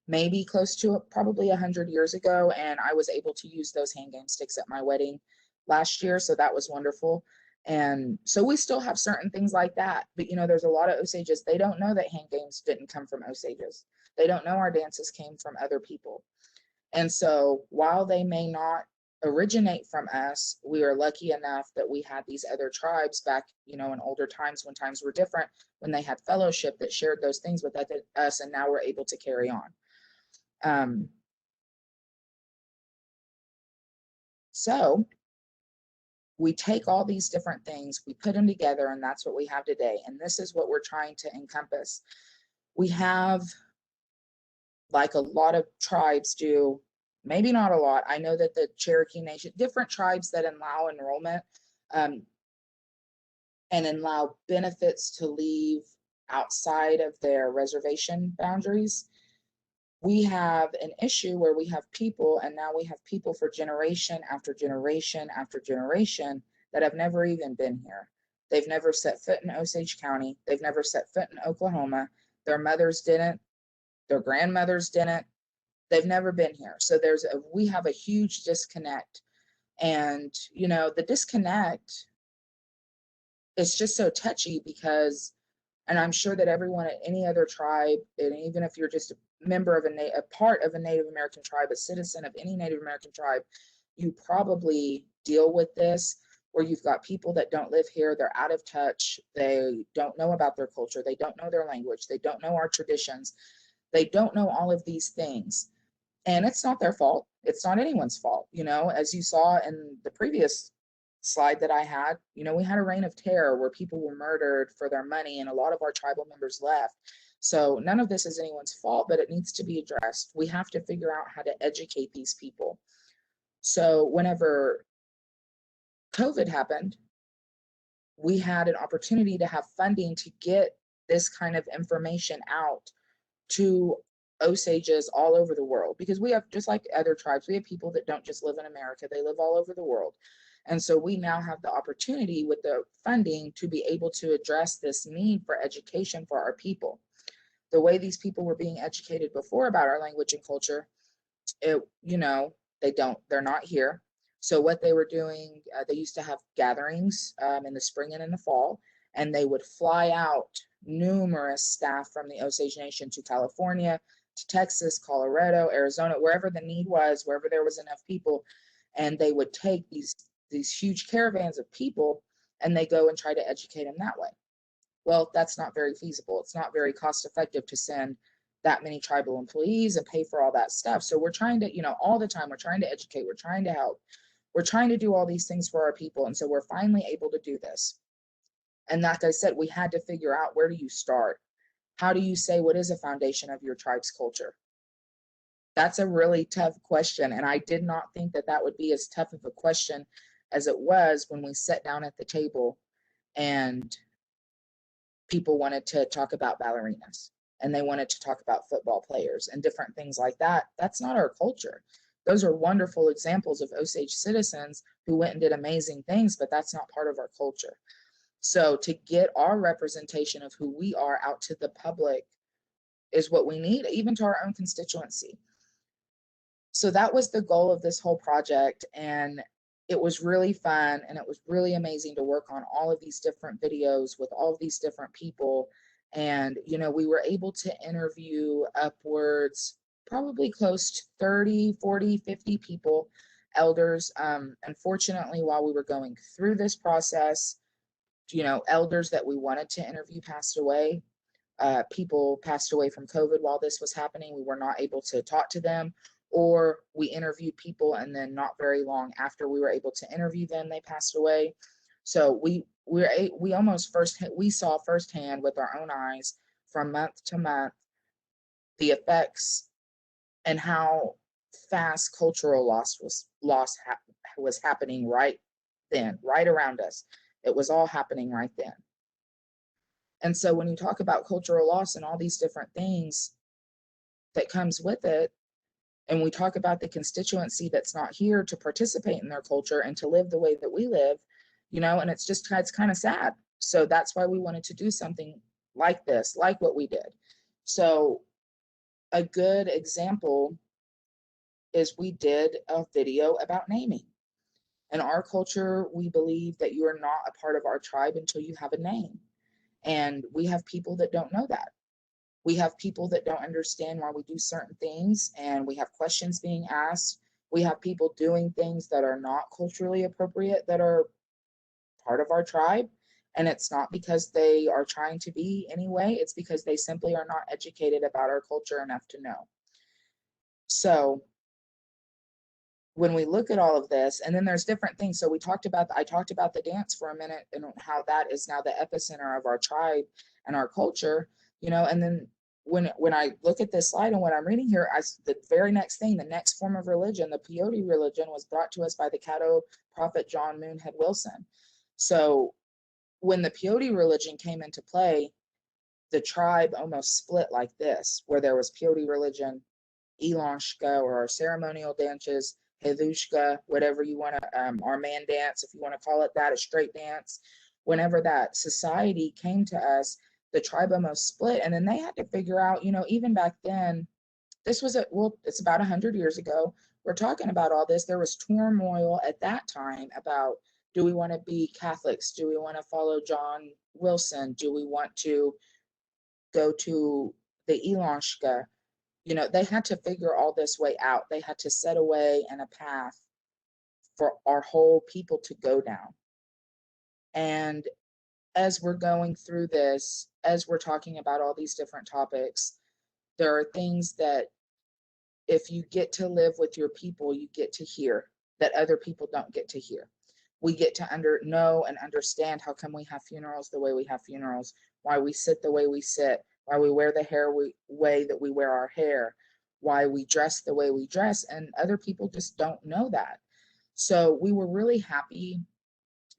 maybe close to probably 100 years ago, and I was able to use those hand game sticks at my wedding last year, so that was wonderful. And so we still have certain things like that, but there's a lot of Osages, they don't know that hand games didn't come from Osages. They don't know our dances came from other people. And so while they may not originate from us, we are lucky enough that we had these other tribes back, in older times when times were different, when they had fellowship that shared those things with us, and now we're able to carry on. So we take all these different things, we put them together, and that's what we have today. And this is what we're trying to encompass. We have, like a lot of tribes do, maybe not a lot. I know that the Cherokee Nation, different tribes that allow enrollment and allow benefits to leave outside of their reservation boundaries. We have an issue where we have people, and now we have people for generation after generation after generation that have never even been here. They've never set foot in Osage County. They've never set foot in Oklahoma. Their mothers didn't. Their grandmothers didn't. They've never been here. So we have a huge disconnect. And, the disconnect is just so touchy because, and I'm sure that everyone at any other tribe, and even if you're just a member of a part of a Native American tribe, a citizen of any Native American tribe, you probably deal with this, where you've got people that don't live here, they're out of touch, they don't know about their culture, they don't know their language, they don't know our traditions, they don't know all of these things. And it's not their fault. It's not anyone's fault. As you saw in the previous slide that I had, we had a reign of terror where people were murdered for their money, and a lot of our tribal members left. So none of this is anyone's fault, but it needs to be addressed. We have to figure out how to educate these people. So whenever COVID happened, we had an opportunity to have funding to get this kind of information out to Osages all over the world, because we have, just like other tribes, we have people that don't just live in America, they live all over the world. And so we now have the opportunity with the funding to be able to address this need for education for our people. The way these people were being educated before about our language and culture, they're not here. So what they were doing, they used to have gatherings in the spring and in the fall, and they would fly out numerous staff from the Osage Nation to California, to Texas, Colorado, Arizona, wherever the need was, wherever there was enough people, and they would take these huge caravans of people, and they go and try to educate them that way. Well, that's not very feasible. It's not very cost effective to send that many tribal employees and pay for all that stuff. So we're trying to, all the time, we're trying to educate, we're trying to help, we're trying to do all these things for our people. And so we're finally able to do this. And like I said, we had to figure out, where do you start? How do you say what is a foundation of your tribe's culture? That's a really tough question. And I did not think that that would be as tough of a question as it was when we sat down at the table and people wanted to talk about ballerinas and they wanted to talk about football players and different things like that. That's not our culture. Those are wonderful examples of Osage citizens who went and did amazing things, but that's not part of our culture. So to get our representation of who we are out to the public is what we need, even to our own constituency. So that was the goal of this whole project. And it was really fun. And it was really amazing to work on all of these different videos with all of these different people. And, you know, we were able to interview upwards, probably close to 30, 40, 50 people, elders. Unfortunately, while we were going through this process, you know, elders that we wanted to interview passed away. People passed away from COVID while this was happening. We were not able to talk to them, or we interviewed people and then not very long after we were able to interview them, they passed away. So we saw firsthand with our own eyes from month to month the effects and how fast cultural was happening right then, right around us. It was all happening right then. And so when you talk about cultural loss and all these different things that comes with it, and we talk about the constituency that's not here to participate in their culture and to live the way that we live, you know, and it's kind of sad. So that's why we wanted to do something like this, like what we did. So a good example is we did a video about naming. In our culture, we believe that you are not a part of our tribe until you have a name. And we have people that don't know that. We have people that don't understand why we do certain things, and we have questions being asked. We have people doing things that are not culturally appropriate that are part of our tribe. And it's not because they are trying to be anyway, it's because they simply are not educated about our culture enough to know. So when we look at all of this, and then there's different things. So I talked about the dance for a minute and how that is now the epicenter of our tribe and our culture, you know, and then when I look at this slide and what I'm reading here, the very next thing, the next form of religion, the peyote religion, was brought to us by the Caddo prophet John Moonhead Wilson. So when the peyote religion came into play, the tribe almost split like this, where there was peyote religion, Elanshka, or our ceremonial dances, Helushka, whatever you want to, our man dance, if you want to call it that, a straight dance. Whenever that society came to us, the tribe almost split. And then they had to figure out, you know, even back then, it's about 100 years ago. We're talking about all this. There was turmoil at that time about, do we want to be Catholics? Do we want to follow John Wilson? Do we want to go to the Elanshka? You know, they had to figure all this way out. They had to set a way and a path for our whole people to go down. And as we're going through this, as we're talking about all these different topics, there are things that if you get to live with your people, you get to hear that other people don't get to hear. We get to know and understand how come we have funerals the way we have funerals, why we sit the way we sit, why we wear the way that we wear our hair, why we dress the way we dress, and other people just don't know that. So we were really happy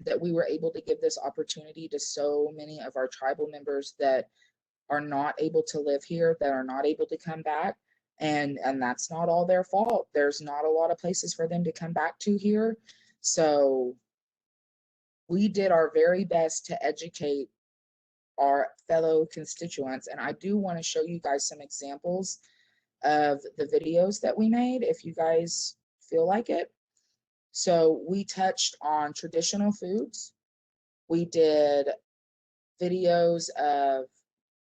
that we were able to give this opportunity to so many of our tribal members that are not able to live here, that are not able to come back. And that's not all their fault. There's not a lot of places for them to come back to here. So we did our very best to educate our fellow constituents. And I do want to show you guys some examples of the videos that we made, if you guys feel like it. So we touched on traditional foods. We did videos of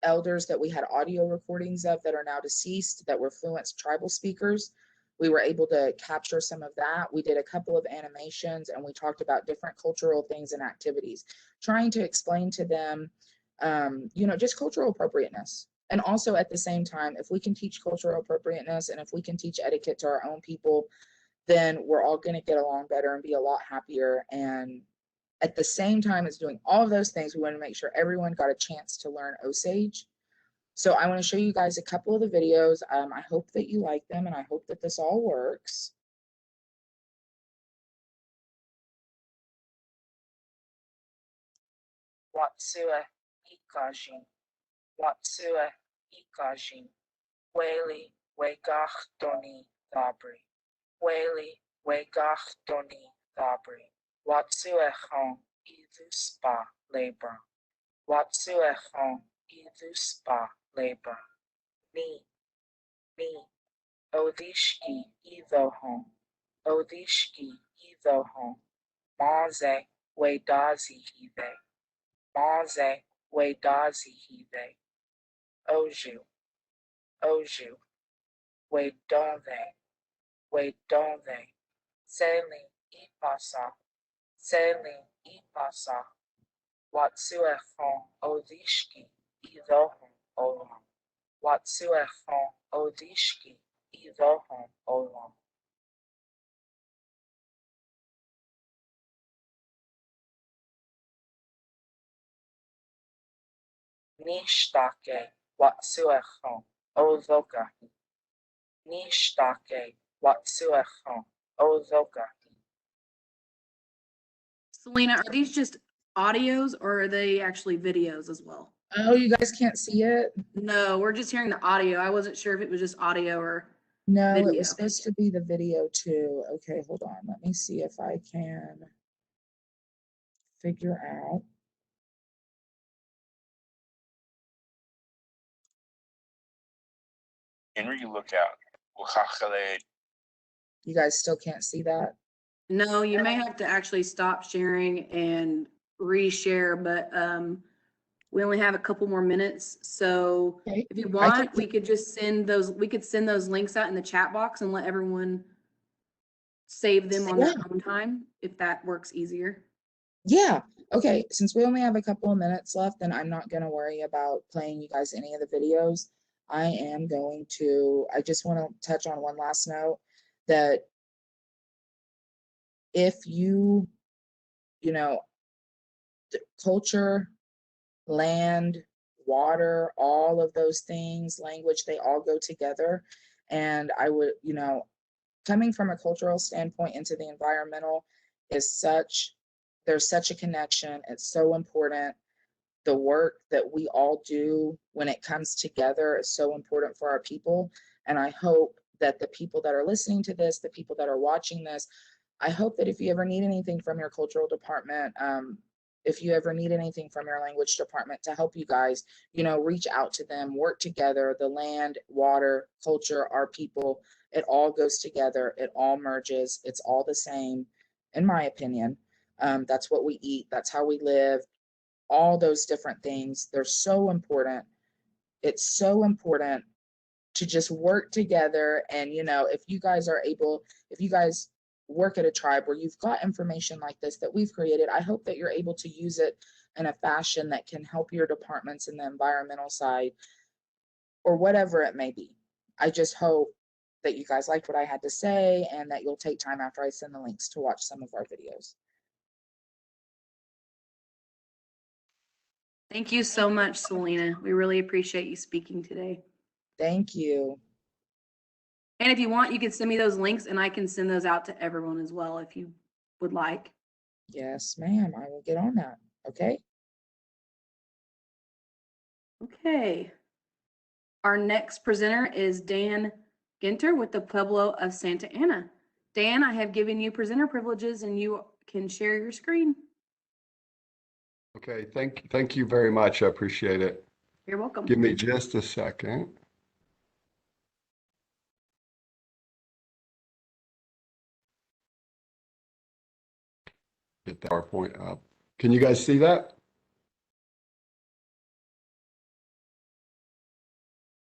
elders that we had audio recordings of that are now deceased, that were fluent tribal speakers. We were able to capture some of that. We did a couple of animations, and we talked about different cultural things and activities, trying to explain to them, you know, just cultural appropriateness. And also at the same time, if we can teach cultural appropriateness and if we can teach etiquette to our own people, then we're all going to get along better and be a lot happier. And at the same time as doing all of those things, we want to make sure everyone got a chance to learn Osage. So I want to show you guys a couple of the videos. I hope that you like them, and I hope that this all works. Watsua ikajin. Watsue ikajin. Weli wegachtoni gabri. Weli wegachtoni gabri. Watsuechon iduspa labor. Watsuechon iduspa labor. Ni Odishki ivohon. Odishki ivohon. Maze wedazi hive. Maze wedazi hive. Oju. Wedonve. Sailing ipasa. Watsuechon odishki ivohon olam. Watsuechon odishki ivohon olam. Nishtake watsuechon ozokahi. Nishtake watsuechon ozokahi. Selena, are these just audios or are they actually videos as well? Oh, you guys can't see it? No, we're just hearing the audio. I wasn't sure if it was just audio or No, it video. was supposed to be the video too. Okay, hold on. Let me see if I can figure out. Henry, look out. You guys still can't see that? No, you may have to actually stop sharing and reshare, but we only have a couple more minutes. So Okay. if you I want, can- we could just send those links out in the chat box and let everyone save them on their own time, if that works easier. Yeah. Okay. Since we only have a couple of minutes left, then I'm not going to worry about playing you guys any of the videos. I just want to touch on one last note that if you know, culture, land, water, all of those things, language, they all go together. And I would, coming from a cultural standpoint into the environmental there's such a connection. It's so important. The work that we all do when it comes together is so important for our people. And I hope that the people that are listening to this, the people that are watching this, I hope that if you ever need anything from your cultural department, if you ever need anything from your language department to help you guys, reach out to them, work together. The land, water, culture, our people, it all goes together. It all merges. It's all the same, in my opinion. That's what we eat. That's how we live. All those different things. They're so important. It's so important to just work together. And, if you guys work at a tribe where you've got information like this that we've created, I hope that you're able to use it in a fashion that can help your departments in the environmental side or whatever it may be. I just hope that you guys liked what I had to say and that you'll take time after I send the links to watch some of our videos. Thank you so much, Selena. We really appreciate you speaking today. Thank you. And if you want, you can send me those links and I can send those out to everyone as well if you would like. Yes, ma'am. I will get on that. Okay. Okay. Our next presenter is Dan Ginter with the Pueblo of Santa Ana. Dan, I have given you presenter privileges and you can share your screen. Okay, thank you very much. I appreciate it. You're welcome. Give me just a second. Get the PowerPoint up. Can you guys see that?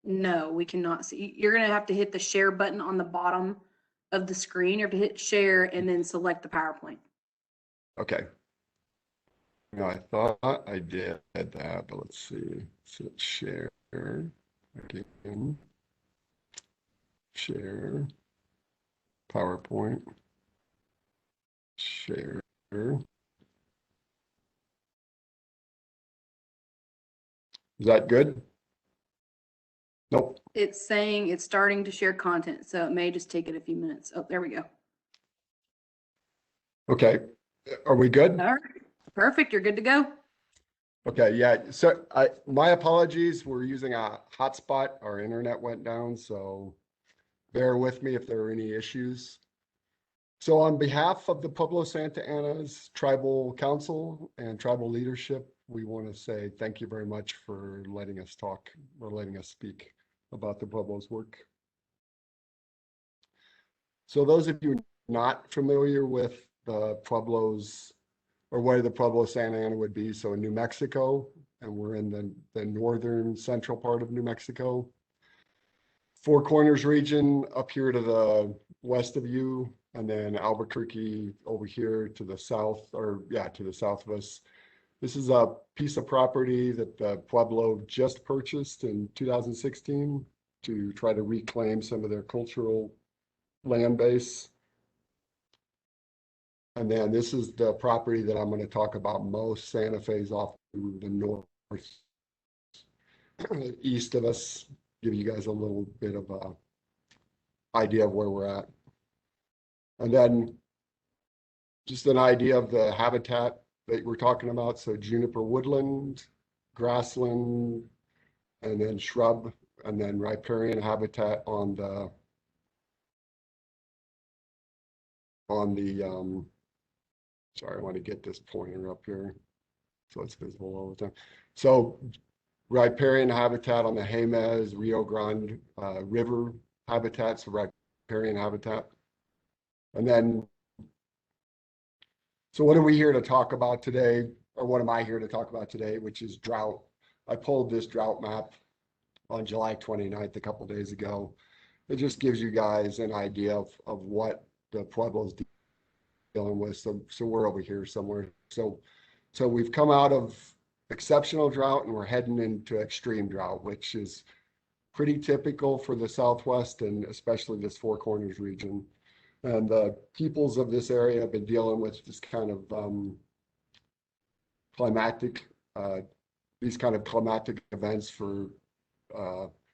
No, we cannot see. You're going to have to hit the share button on the bottom of the screen. You have to hit share and then select the PowerPoint. Okay. No, I thought I did that, but let's see. So share again. Share PowerPoint. Share. Is that good? Nope. It's saying it's starting to share content, so it may just take it a few minutes. Oh, there we go. Okay. Are we good? All right. Perfect. You're good to go. Okay, yeah, so my apologies, we're using a hotspot, our internet went down, so bear with me if there are any issues. So on behalf of the Pueblo Santa Ana's Tribal Council and tribal leadership, we want to say thank you very much for letting us talk or letting us speak about the Pueblo's work. So those of you not familiar with the Pueblos or where the Pueblo Santa Ana would be, so in New Mexico, and we're in the northern central part of New Mexico. Four Corners region up here to the west of you, and then Albuquerque over here to the south, or yeah, to the south of us. This is a piece of property that the Pueblo just purchased in 2016 to try to reclaim some of their cultural land base. And then this is the property that I'm going to talk about most. Santa Fe's off to the north, east of us, give you guys a little bit of a idea of where we're at. And then just an idea of the habitat that we're talking about. So juniper woodland, grassland, and then shrub, and then riparian habitat on the sorry, I want to get this pointer up here so it's visible all the time. So riparian habitat on the Jemez, Rio Grande River habitat, so riparian habitat. And then, so what are we here to talk about today? Or what am I here to talk about today, which is drought. I pulled this drought map on July 29th, a couple days ago. It just gives you guys an idea of what the Pueblo's dealing with. So we're over here somewhere. So we've come out of exceptional drought and we're heading into extreme drought, which is pretty typical for the Southwest and especially this Four Corners region. And the peoples of this area have been dealing with this kind of these kind of climatic events for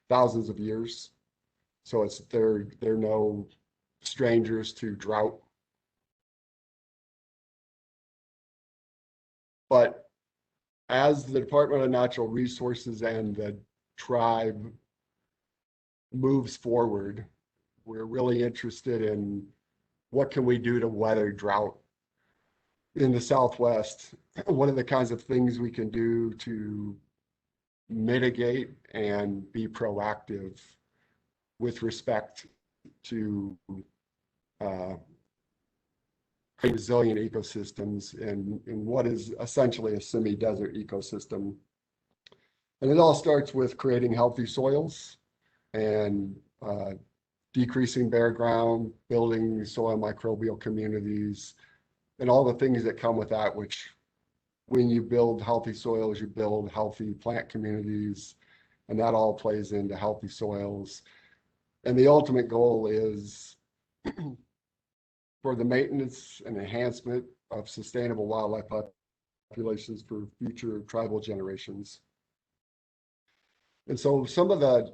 thousands of years. So they're no strangers to drought. But as the Department of Natural Resources and the tribe moves forward, we're really interested in what can we do to weather drought in the Southwest. What are the kinds of things we can do to mitigate and be proactive with respect to resilient ecosystems in what is essentially a semi-desert ecosystem. And it all starts with creating healthy soils and decreasing bare ground, building soil microbial communities, and all the things that come with that, which when you build healthy soils, you build healthy plant communities, and that all plays into healthy soils. And the ultimate goal is for the maintenance and enhancement of sustainable wildlife populations for future tribal generations. And so some of the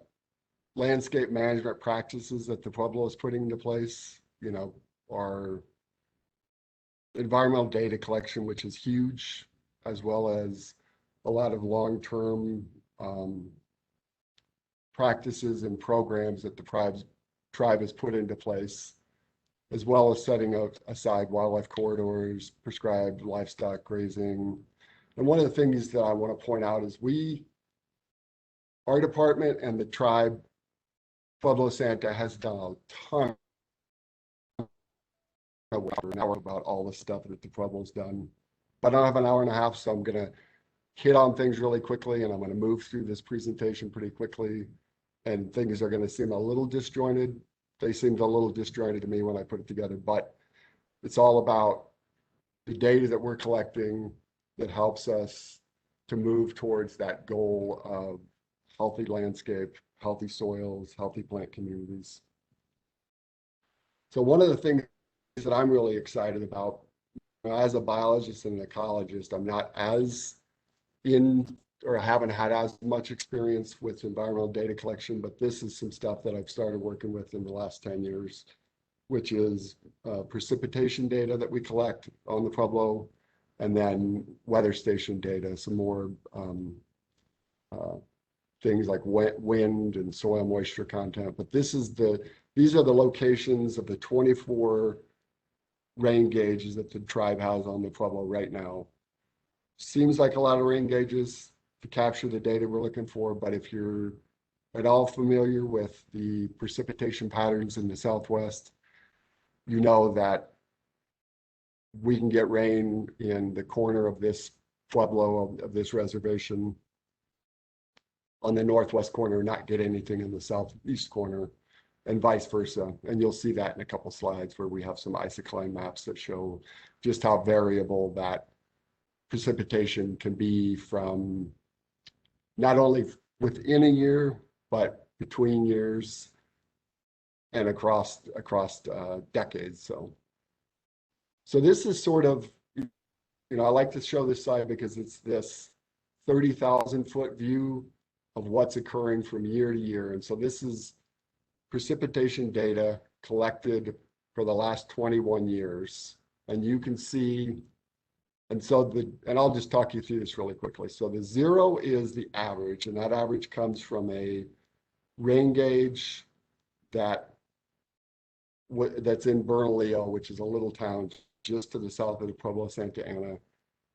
landscape management practices that the Pueblo is putting into place, are environmental data collection, which is huge, as well as a lot of long-term practices and programs that the tribe has put into place, as well as setting aside wildlife corridors, prescribed livestock grazing. And one of the things that I want to point out is our department and the tribe, Pueblo Santa, has done a ton of work about all the stuff that the Pueblo's done. But I don't have an hour and a half, so I'm going to hit on things really quickly, and I'm going to move through this presentation pretty quickly, and things are going to seem a little disjointed. They seemed a little disjointed to me when I put it together, but it's all about the data that we're collecting that helps us to move towards that goal of healthy landscape, healthy soils, healthy plant communities. So one of the things that I'm really excited about, as a biologist and an ecologist, I'm not as or haven't had as much experience with environmental data collection, but this is some stuff that I've started working with in the last 10 years, which is precipitation data that we collect on the Pueblo, and then weather station data, some more things like wind and soil moisture content. But these are the locations of the 24 rain gauges that the tribe has on the Pueblo right now. Seems like a lot of rain gauges to capture the data we're looking for, but if you're at all familiar with the precipitation patterns in the Southwest, you know that we can get rain in the corner of this Pueblo, of this reservation, on the northwest corner, not get anything in the southeast corner, and vice versa. And you'll see that in a couple slides where we have some isocline maps that show just how variable that precipitation can be from not only within a year, but between years and across decades. So this is sort of, I like to show this slide because it's this 30,000 foot view of what's occurring from year to year. And so this is precipitation data collected for the last 21 years. And you can see, and I'll just talk you through this really quickly. So the 0 is the average, and that average comes from a rain gauge that's in Bernalillo, which is a little town just to the south of the Pueblo Santa Ana.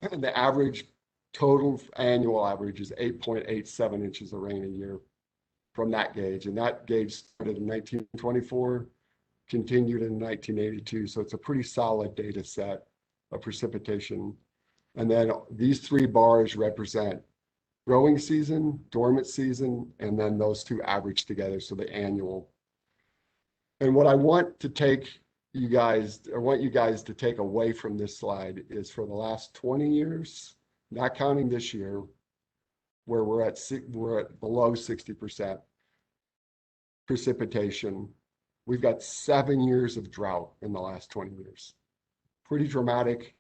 And the average total annual average is 8.87 inches of rain a year from that gauge. And that gauge started in 1924, continued in 1982. So it's a pretty solid data set of precipitation. And then these 3 bars represent growing season, dormant season, and then those 2 average together, so the annual. And what I want you guys to take away from this slide is for the last 20 years, not counting this year, where we're at below 60% precipitation, we've got 7 years of drought in the last 20 years. Pretty dramatic,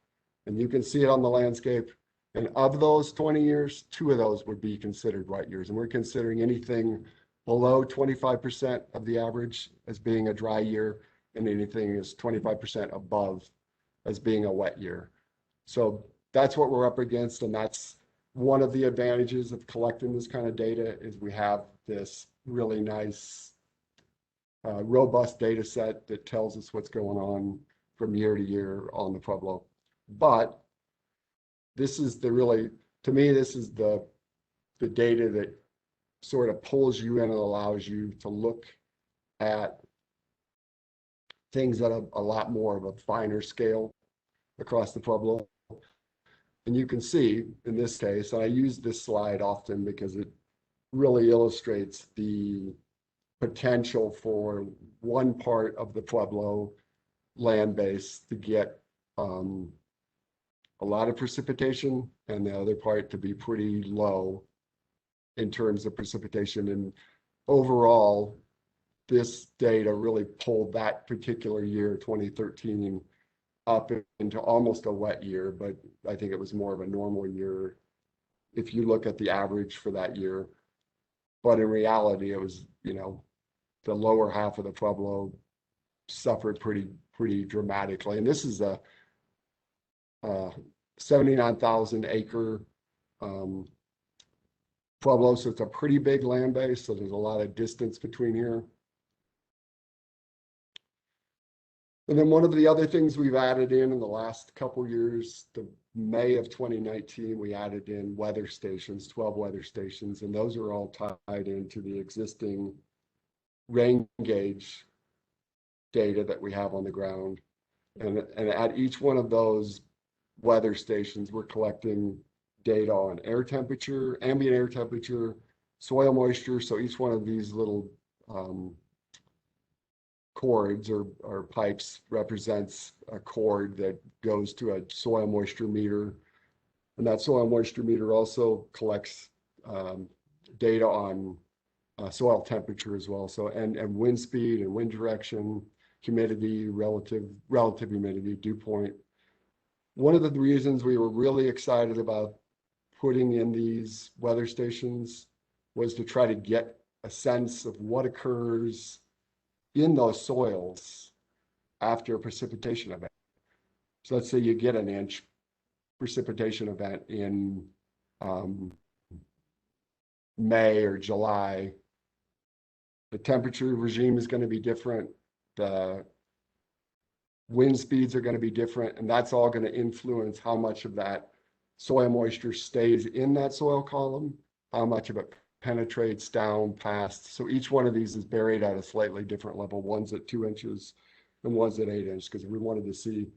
and you can see it on the landscape. And of those 20 years, 2 of those would be considered wet years. And we're considering anything below 25% of the average as being a dry year, and anything is 25% above as being a wet year. So that's what we're up against, and that's one of the advantages of collecting this kind of data is we have this really nice, robust data set that tells us what's going on from year to year on the Pueblo. But this is to me, this is the data that sort of pulls you in and allows you to look at things at a lot more of a finer scale across the Pueblo. And you can see in this case, and I use this slide often because it really illustrates the potential for one part of the Pueblo land base to get a lot of precipitation and the other part to be pretty low in terms of precipitation. And overall, this data really pulled that particular year, 2013, up into almost a wet year, but I think it was more of a normal year if you look at the average for that year. But in reality, it was, the lower half of the Pueblo suffered pretty dramatically. And this is a 79,000 acre Pueblo, so it's a pretty big land base, so there's a lot of distance between here. And then one of the other things we've added in the last couple years, the May of 2019, we added in weather stations, 12 weather stations, and those are all tied into the existing rain gauge data that we have on the ground. And at each one of those weather stations, we're collecting data on air temperature, ambient air temperature, soil moisture. So each one of these little cords or pipes represents a cord that goes to a soil moisture meter. And that soil moisture meter also collects data on soil temperature as well. So, and wind speed and wind direction, humidity, relative humidity, dew point. One of the reasons we were really excited about putting in these weather stations was to try to get a sense of what occurs in those soils after a precipitation event. So let's say you get an inch, precipitation event in May or July, the temperature regime is going to be different. The wind speeds are going to be different, and that's all going to influence how much of that soil moisture stays in that soil column, how much of it penetrates down past. So each one of these is buried at a slightly different level. One's at 2 inches and one's at 8 inches, because we wanted to see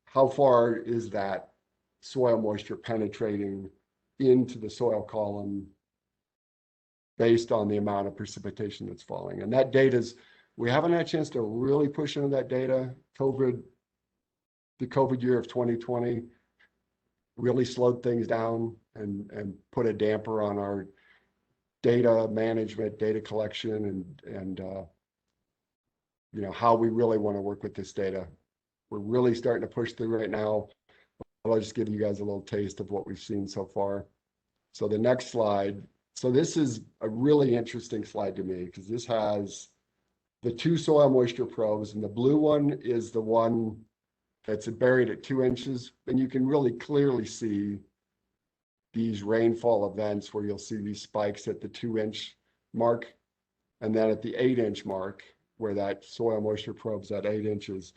how far is that soil moisture penetrating into the soil column based on the amount of precipitation that's falling. And that data is, we haven't had a chance to really push into that data. The COVID year of 2020 really slowed things down and put a damper on our data management, data collection, and you know, how we really want to work with this data. We're really starting to push through right now. I'll just give you guys a little taste of what we've seen so far. So the next slide. So this is a really interesting slide to me, because this has the 2 soil moisture probes, and the blue one is the one that's buried at 2 inches. And you can really clearly see these rainfall events where you'll see these spikes at the 2-inch mark. And then at the 8-inch mark, where that soil moisture probe's at 8 inches,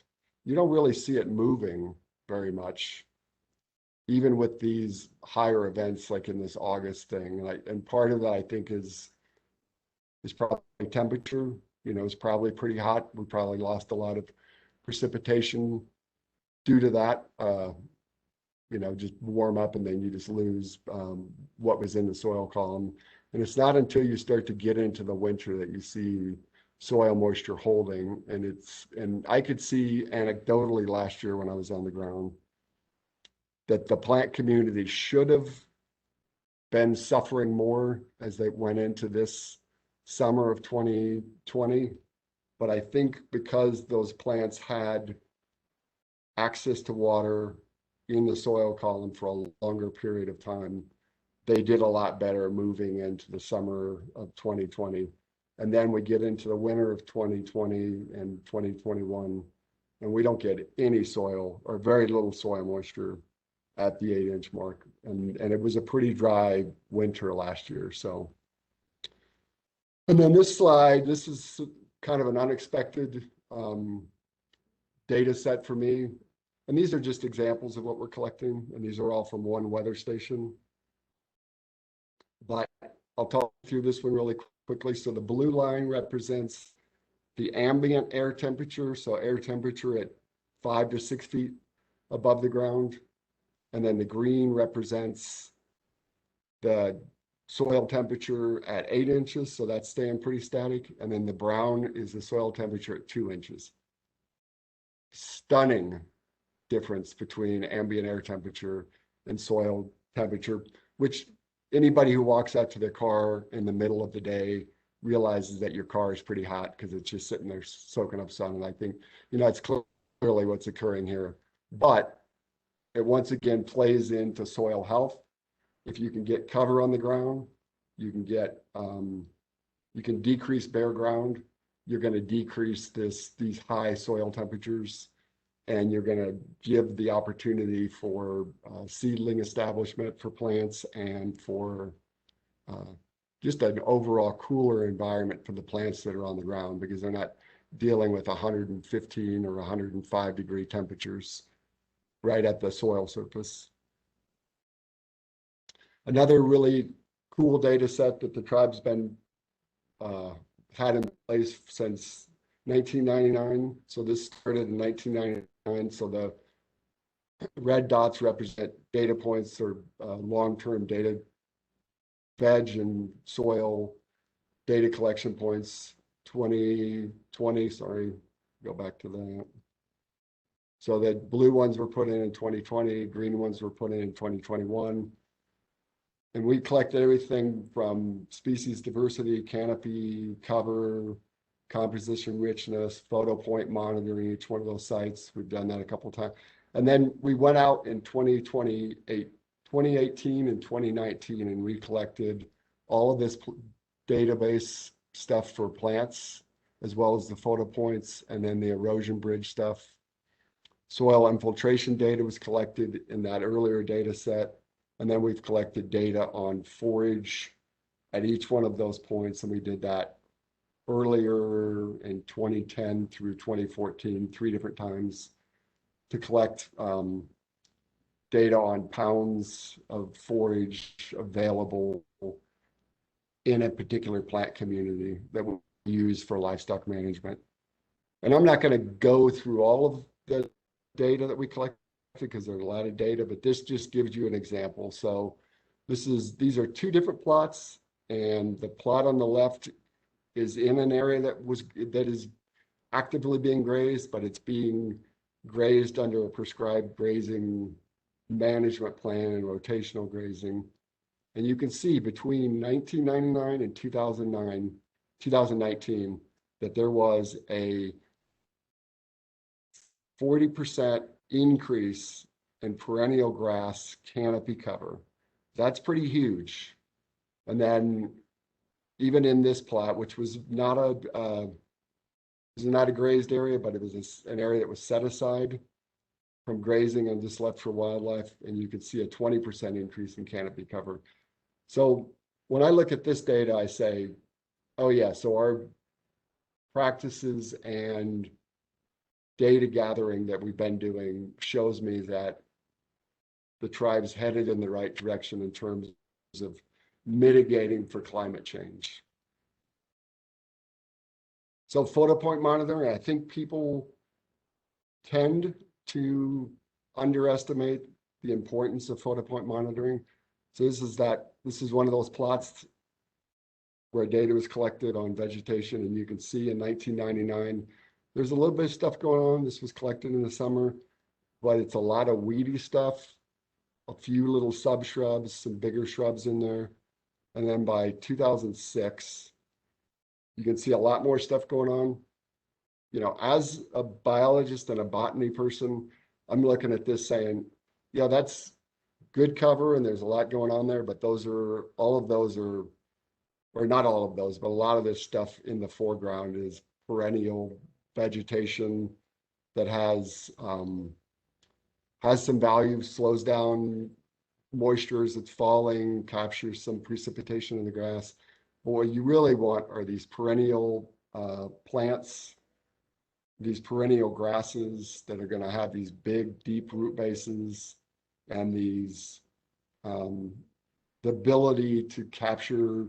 you don't really see it moving very much, even with these higher events like in this August thing. And part of that, I think, is probably temperature. You know, it's probably pretty hot. We probably lost a lot of precipitation due to that. You know, just warm up and then you just lose what was in the soil column. And it's not until you start to get into the winter that you see soil moisture holding. And I could see anecdotally last year when I was on the ground that the plant community should have been suffering more as they went into this summer of 2020. But I think because those plants had access to water in the soil column for a longer period of time, they did a lot better moving into the summer of 2020. And then we get into the winter of 2020 and 2021, and we don't get any soil or very little soil moisture at the 8-inch mark. And it was a pretty dry winter last year. So, and then this slide, this is kind of an unexpected data set for me. And these are just examples of what we're collecting. And these are all from one weather station. But I'll talk through this one really quickly. So the blue line represents the ambient air temperature. So air temperature at 5 to 6 feet above the ground. And then the green represents the soil temperature at 8 inches. So that's staying pretty static. And then the brown is the soil temperature at 2 inches. Stunning difference between ambient air temperature and soil temperature, which anybody who walks out to their car in the middle of the day realizes that your car is pretty hot because it's just sitting there soaking up sun. And I think, you know, it's clearly what's occurring here. But it once again plays into soil health. If you can get cover on the ground, you can get, you can decrease bare ground. You're going to decrease these high soil temperatures, and you're going to give the opportunity for seedling establishment for plants and for just an overall cooler environment for the plants that are on the ground, because they're not dealing with 115 or 105 degree temperatures right at the soil surface. Another really cool data set that the tribe's been had in place since 1999. So this started in 1999. So the red dots represent data points or long-term data, veg and soil data collection points. 2020, sorry, go back to that. So the blue ones were put in 2020, green ones were put in 2021. And we collected everything from species diversity, canopy, cover, composition richness, photo point monitoring each one of those sites. We've done that a couple of times. And then we went out in 2018 and 2019 and we collected all of this database stuff for plants, as well as the photo points and then the erosion bridge stuff. Soil infiltration data was collected in that earlier data set. And then we've collected data on forage at each one of those points. And we did that earlier in 2010 through 2014, 3 different times to collect data on pounds of forage available in a particular plant community that we use for livestock management. And I'm not going to go through all of the data that we collected because there's a lot of data, but this just gives you an example. So these are 2 different plots, and the plot on the left is in an area that is actively being grazed, but it's being grazed under a prescribed grazing management plan and rotational grazing. And you can see between 1999 and 2019, that there was a 40% increase in perennial grass canopy cover. That's pretty huge. And then even in this plot, which was not a grazed area, but it was an area that was set aside from grazing and just left for wildlife, and you could see a 20% increase in canopy cover. So when I look at this data, I say, oh yeah, so our practices and data gathering that we've been doing shows me that the tribe's headed in the right direction in terms of mitigating for climate change. So photo point monitoring, I think people tend to underestimate the importance of photo point monitoring. So this is one of those plots where data was collected on vegetation, and you can see in 1999, there's a little bit of stuff going on. This was collected in the summer, but it's a lot of weedy stuff, a few little subshrubs, some bigger shrubs in there. And then by 2006, you can see a lot more stuff going on. You know, as a biologist and a botany person, I'm looking at this saying, yeah, that's good cover and there's a lot going on there, but all of those are, or not all of those, but a lot of this stuff in the foreground is perennial vegetation that has some value, slows down moisture as it's falling, captures some precipitation in the grass. But what you really want are these perennial plants, these perennial grasses that are going to have these big, deep root bases and the ability to capture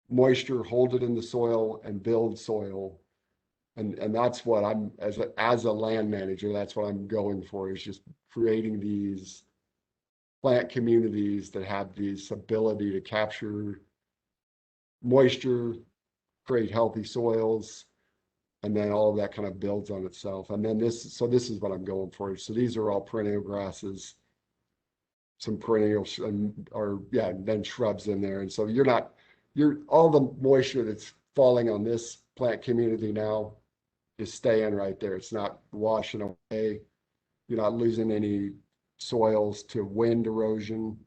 moisture, hold it in the soil, and build soil. And that's what I'm, as a land manager, that's what I'm going for, is just creating these plant communities that have this ability to capture moisture, create healthy soils, and then all of that kind of builds on itself. And then this is what I'm going for. So these are all perennial grasses, some perennials, then shrubs in there. And so all the moisture that's falling on this plant community now is staying right there. It's not washing away. You're not losing any soils to wind erosion.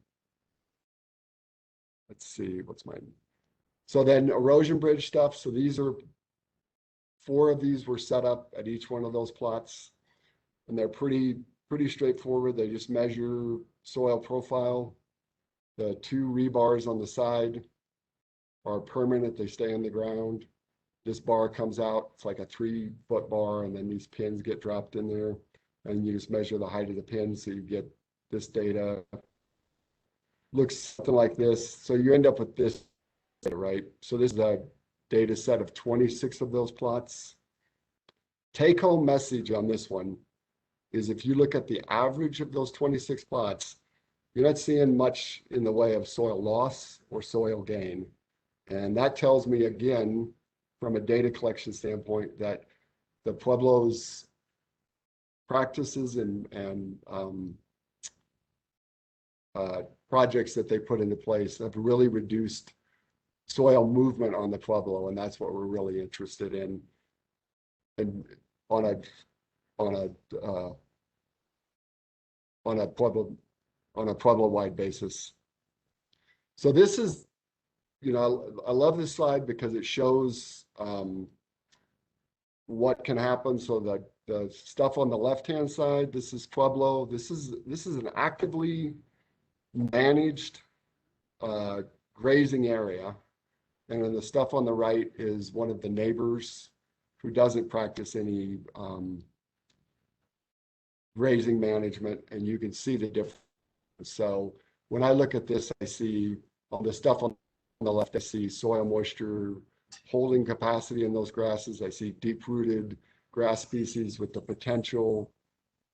Let's see, so then erosion bridge stuff. So 4 of these were set up at each one of those plots, and they're pretty straightforward. They just measure soil profile. The 2 rebars on the side are permanent. They stay in the ground. This bar comes out, it's like a 3-foot bar, and then these pins get dropped in there, and you just measure the height of the pin, so you get this data. Looks something like this. So you end up with this data, right? So this is a data set of 26 of those plots. Take home message on this one is, if you look at the average of those 26 plots, you're not seeing much in the way of soil loss or soil gain. And that tells me, again, from a data collection standpoint, that the Pueblo's practices and projects that they put into place have really reduced soil movement on the Pueblo, and that's what we're really interested in. And on a Pueblo-wide basis. So this is, I love this slide because it shows what can happen. So The stuff on the left-hand side, this is Pueblo. This is an actively managed grazing area. And then the stuff on the right is one of the neighbors who doesn't practice any grazing management, and you can see the difference. So when I look at this, I see on the stuff on the left, I see soil moisture holding capacity in those grasses. I see deep-rooted grass species with the potential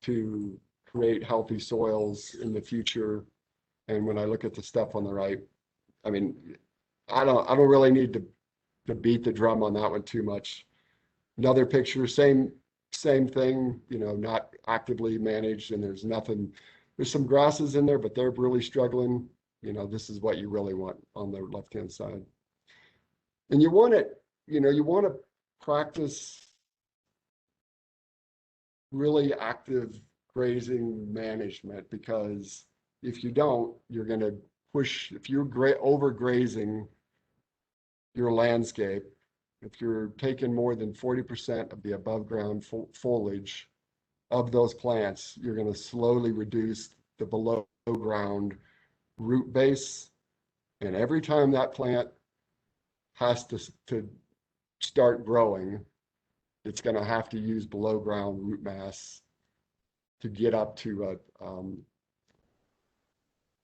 to create healthy soils in the future. And when I look at the stuff on the right, I mean, I don't really need to beat the drum on that one too much. Another picture, same thing, you know, not actively managed, and there's some grasses in there, but they're really struggling. You know, this is what you really want on the left-hand side. And you want it, you know, you want to practice really active grazing management, because if you don't, you're going to push, if you're overgrazing your landscape, if you're taking more than 40% of the above ground foliage of those plants, you're going to slowly reduce the below ground root base. And every time that plant has to start growing, it's going to have to use below ground root mass to get up to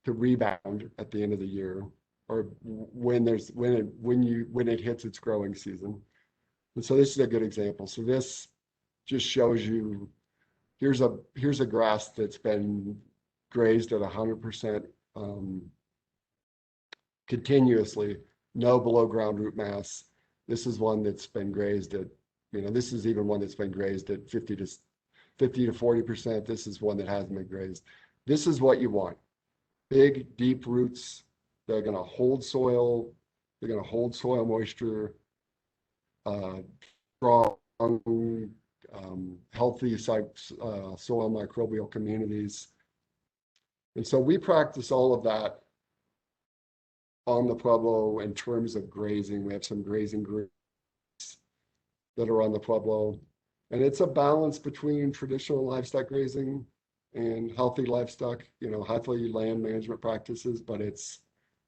rebound at the end of the year, or when it hits its growing season. And so this is a good example. So this just shows you, here's a grass that's been grazed at 100% continuously, no below ground root mass. This is one that's been grazed at, you know, this is even one that's been grazed at 50 to 40%. This is one that hasn't been grazed. This is what you want. Big, deep roots. They're going to hold soil. They're going to hold soil moisture. Strong, healthy soil microbial communities. And so we practice all of that on the Pueblo in terms of grazing. We have some grazing groups that are on the Pueblo. And it's a balance between traditional livestock grazing and healthy livestock, you know, healthy land management practices, but it's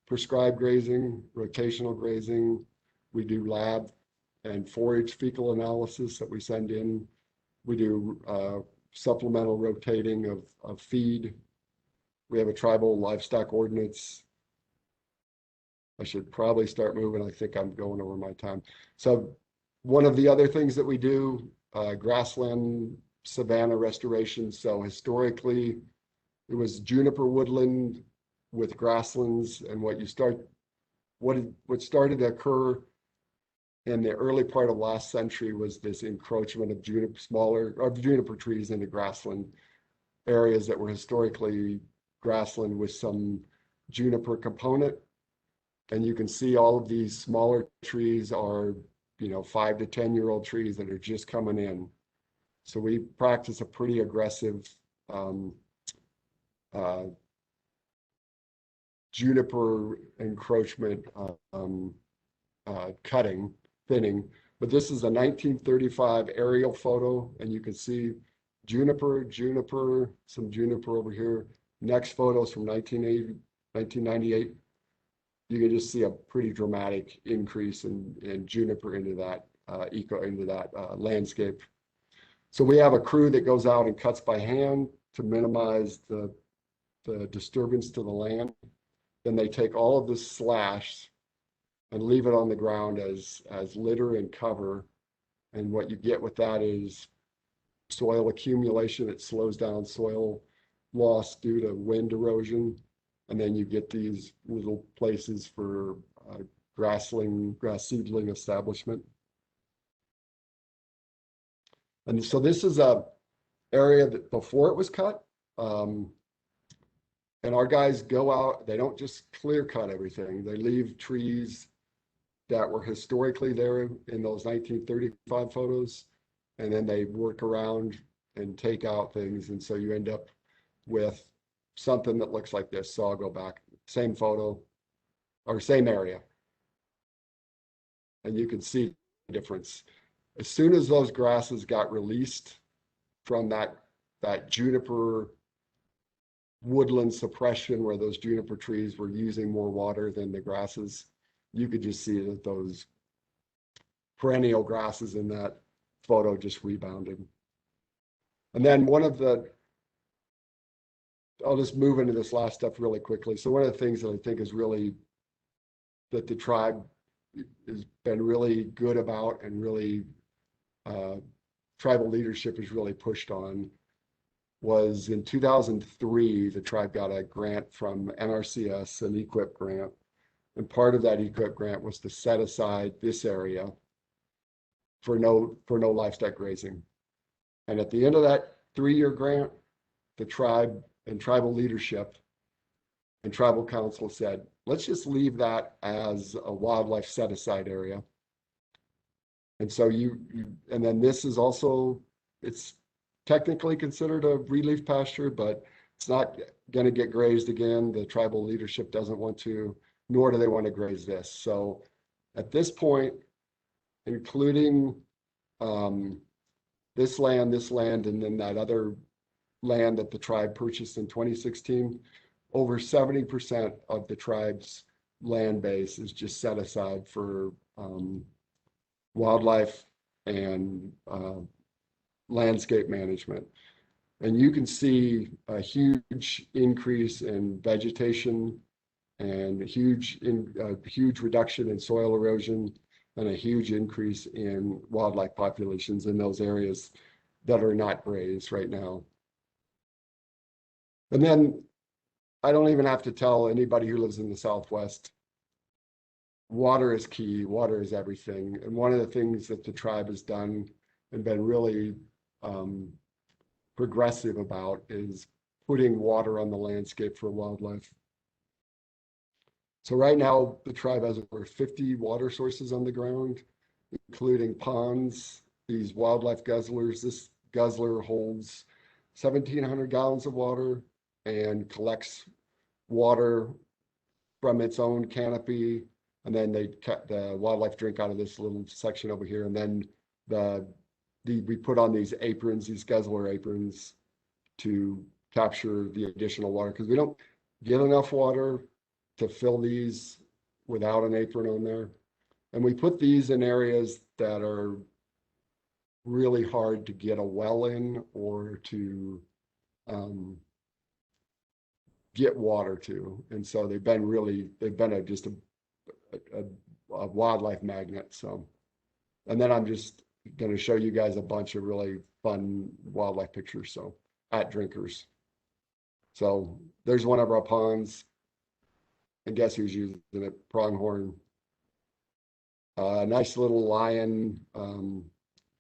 prescribed grazing, rotational grazing. We do lab and forage fecal analysis that we send in. We do supplemental rotating of feed. We have a tribal livestock ordinance. I should probably start moving. I think I'm going over my time. So one of the other things that we do, grassland savanna restoration. So historically, it was juniper woodland with grasslands, and what started to occur in the early part of last century was this encroachment of juniper trees into grassland areas that were historically grassland with some juniper component. And you can see all of these smaller trees are, you know, 5 to 10-year-old trees that are just coming in. So we practice a pretty aggressive juniper encroachment cutting, thinning. But this is a 1935 aerial photo, and you can see juniper, some juniper over here. Next photos from 1998. You can just see a pretty dramatic increase in juniper into that landscape. So we have a crew that goes out and cuts by hand to minimize the disturbance to the land. Then they take all of this slash and leave it on the ground as litter and cover. And what you get with that is soil accumulation. It slows down soil loss due to wind erosion. And then you get these little places for grass seedling establishment. And so this is a area that before it was cut. And our guys go out, they don't just clear cut everything. They leave trees that were historically there in those 1935 photos. And then they work around and take out things. And so you end up with something that looks like this. So I'll go back, same photo or same area. And you can see the difference. As soon as those grasses got released from that juniper woodland suppression where those juniper trees were using more water than the grasses. You could just see that those perennial grasses in that photo just rebounded. And then I'll just move into this last step really quickly. So one of the things that I think is really that the tribe has been really good about and really tribal leadership has really pushed on was in 2003, the tribe got a grant from NRCS, an EQIP grant. And part of that EQIP grant was to set aside this area for no livestock grazing. And at the end of that 3-year grant, the tribe and tribal leadership and tribal council said, let's just leave that as a wildlife set aside area. And so and then this is also, it's technically considered a relief pasture, but it's not going to get grazed again. The tribal leadership doesn't want to, nor do they want to graze this. So at this point, including this land, and then that other land that the tribe purchased in 2016, over 70% of the tribe's land base is just set aside for wildlife and landscape management. And you can see a huge increase in vegetation and a huge reduction in soil erosion and a huge increase in wildlife populations in those areas that are not grazed right now. And then I don't even have to tell anybody who lives in the Southwest, water is key, water is everything. And one of the things that the tribe has done and been really progressive about is putting water on the landscape for wildlife. So right now, the tribe has over 50 water sources on the ground, including ponds, these wildlife guzzlers. This guzzler holds 1,700 gallons of water and collects water from its own canopy. And then the wildlife drink out of this little section over here. And then we put on these aprons, these guzzler aprons, to capture the additional water because we don't get enough water to fill these without an apron on there. And we put these in areas that are really hard to get a well in or to get water to. And so they've been just a wildlife magnet. So, and then I'm just going to show you guys a bunch of really fun wildlife pictures. So at drinkers. So there's one of our ponds. And guess who's using it? Pronghorn. Nice little lion,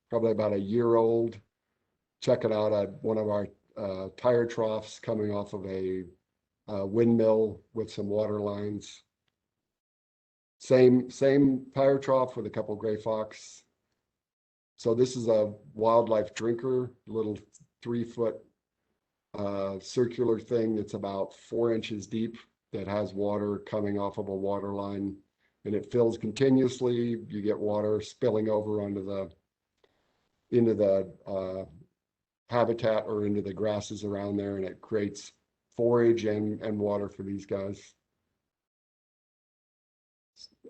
probably about a year old. Checking out one of our tire troughs coming off of a windmill with some water lines. Same tire trough with a couple gray fox. So this is a wildlife drinker, little 3-foot circular thing that's about 4 inches deep that has water coming off of a water line, and it fills continuously. You get water spilling over into the habitat or into the grasses around there, and it creates forage and water for these guys.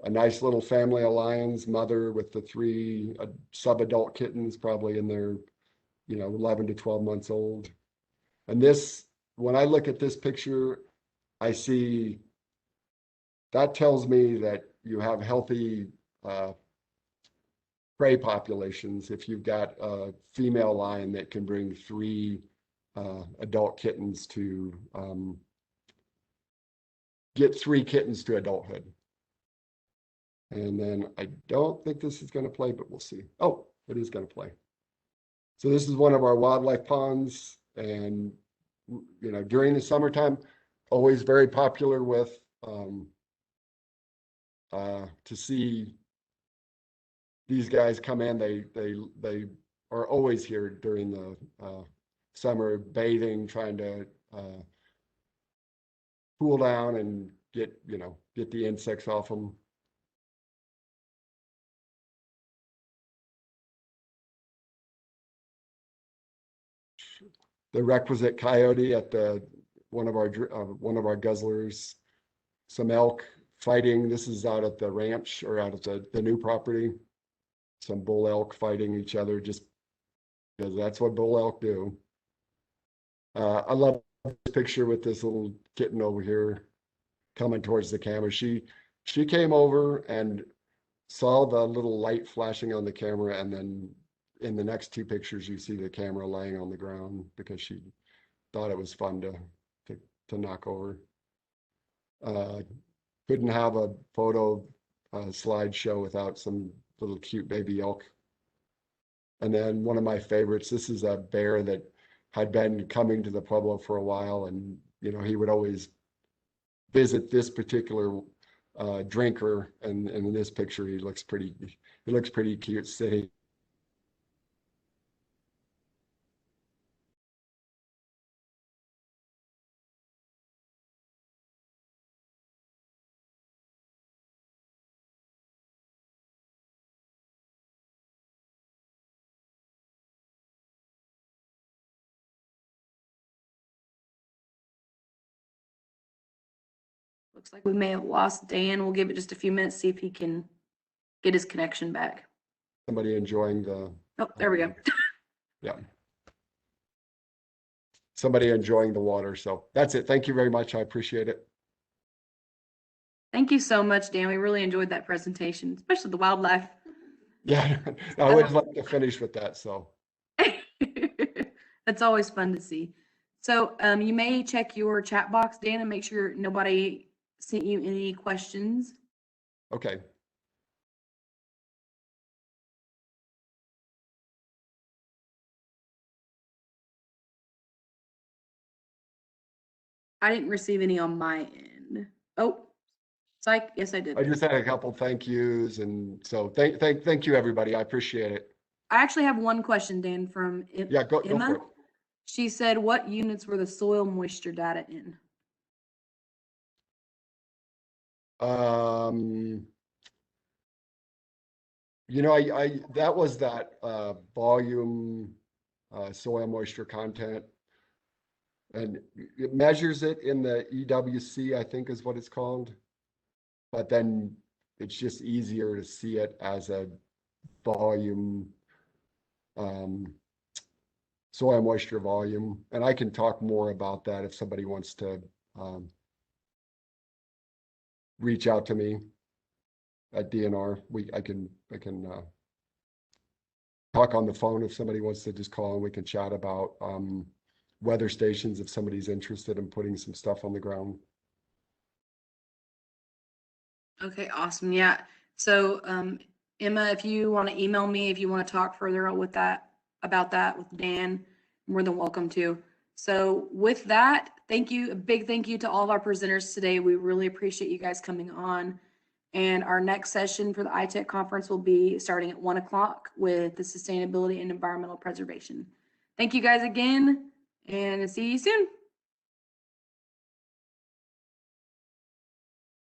A nice little family of lions, mother with the 3 sub-adult kittens, probably in their 11 to 12 months old. And this, when I look at this picture, I see that tells me that you have healthy prey populations if you've got a female lion that can bring 3 adult kittens to get 3 kittens to adulthood. And then I don't think this is going to play, but we'll see. Oh, it is going to play. So this is one of our wildlife ponds, and during the summertime, always very popular with to see these guys come in. They are always here during the summer, bathing, trying to cool down and get the insects off them. the requisite coyote at one of our guzzlers, some elk fighting. This is out at the ranch or out at the new property. Some bull elk fighting each other just because that's what bull elk do. I love this picture with this little kitten over here coming towards the camera. She came over and saw the little light flashing on the camera, and then in the next two pictures you see the camera laying on the ground because she thought it was fun to knock over. Couldn't have a photo slideshow without some little cute baby elk. And then one of my favorites, this is a bear that had been coming to the Pueblo for a while, and he would always visit this particular drinker, and in this picture he looks pretty cute sitting. Looks like we may have lost Dan. We'll give it just a few minutes, see if he can get his connection back. Somebody enjoying the, Oh, there we go. yeah. Somebody enjoying the water. So that's it. Thank you very much. I appreciate it. Thank you so much, Dan. We really enjoyed that presentation, especially the wildlife. Yeah, I always like to finish with that. So That's always fun to see. So you may check your chat box, Dan, and make sure nobody sent you any questions. okay. I didn't receive any on my end. Oh, psych. Yes, I did. I just had a couple thank yous, and so thank you everybody. I appreciate it. I actually have one question, Dan, from Yeah, go Emma. for it. She said, what units were the soil moisture data in? I that was that volume soil moisture content, and it measures it in the EWC, I think is what it's called. But then it's just easier to see it as a volume, soil moisture volume. And I can talk more about that if somebody wants to reach out to me at DNR. I can talk on the phone if somebody wants to just call, and we can chat about weather stations if somebody's interested in putting some stuff on the ground. Okay, awesome. Yeah. So Emma, if you want to email me, if you want to talk further about that with Dan, more than welcome to. So with that, thank you. A big thank you to all of our presenters today. We really appreciate you guys coming on. And our next session for the ITEC conference will be starting at 1 o'clock with the sustainability and environmental preservation. Thank you guys again, and see you soon.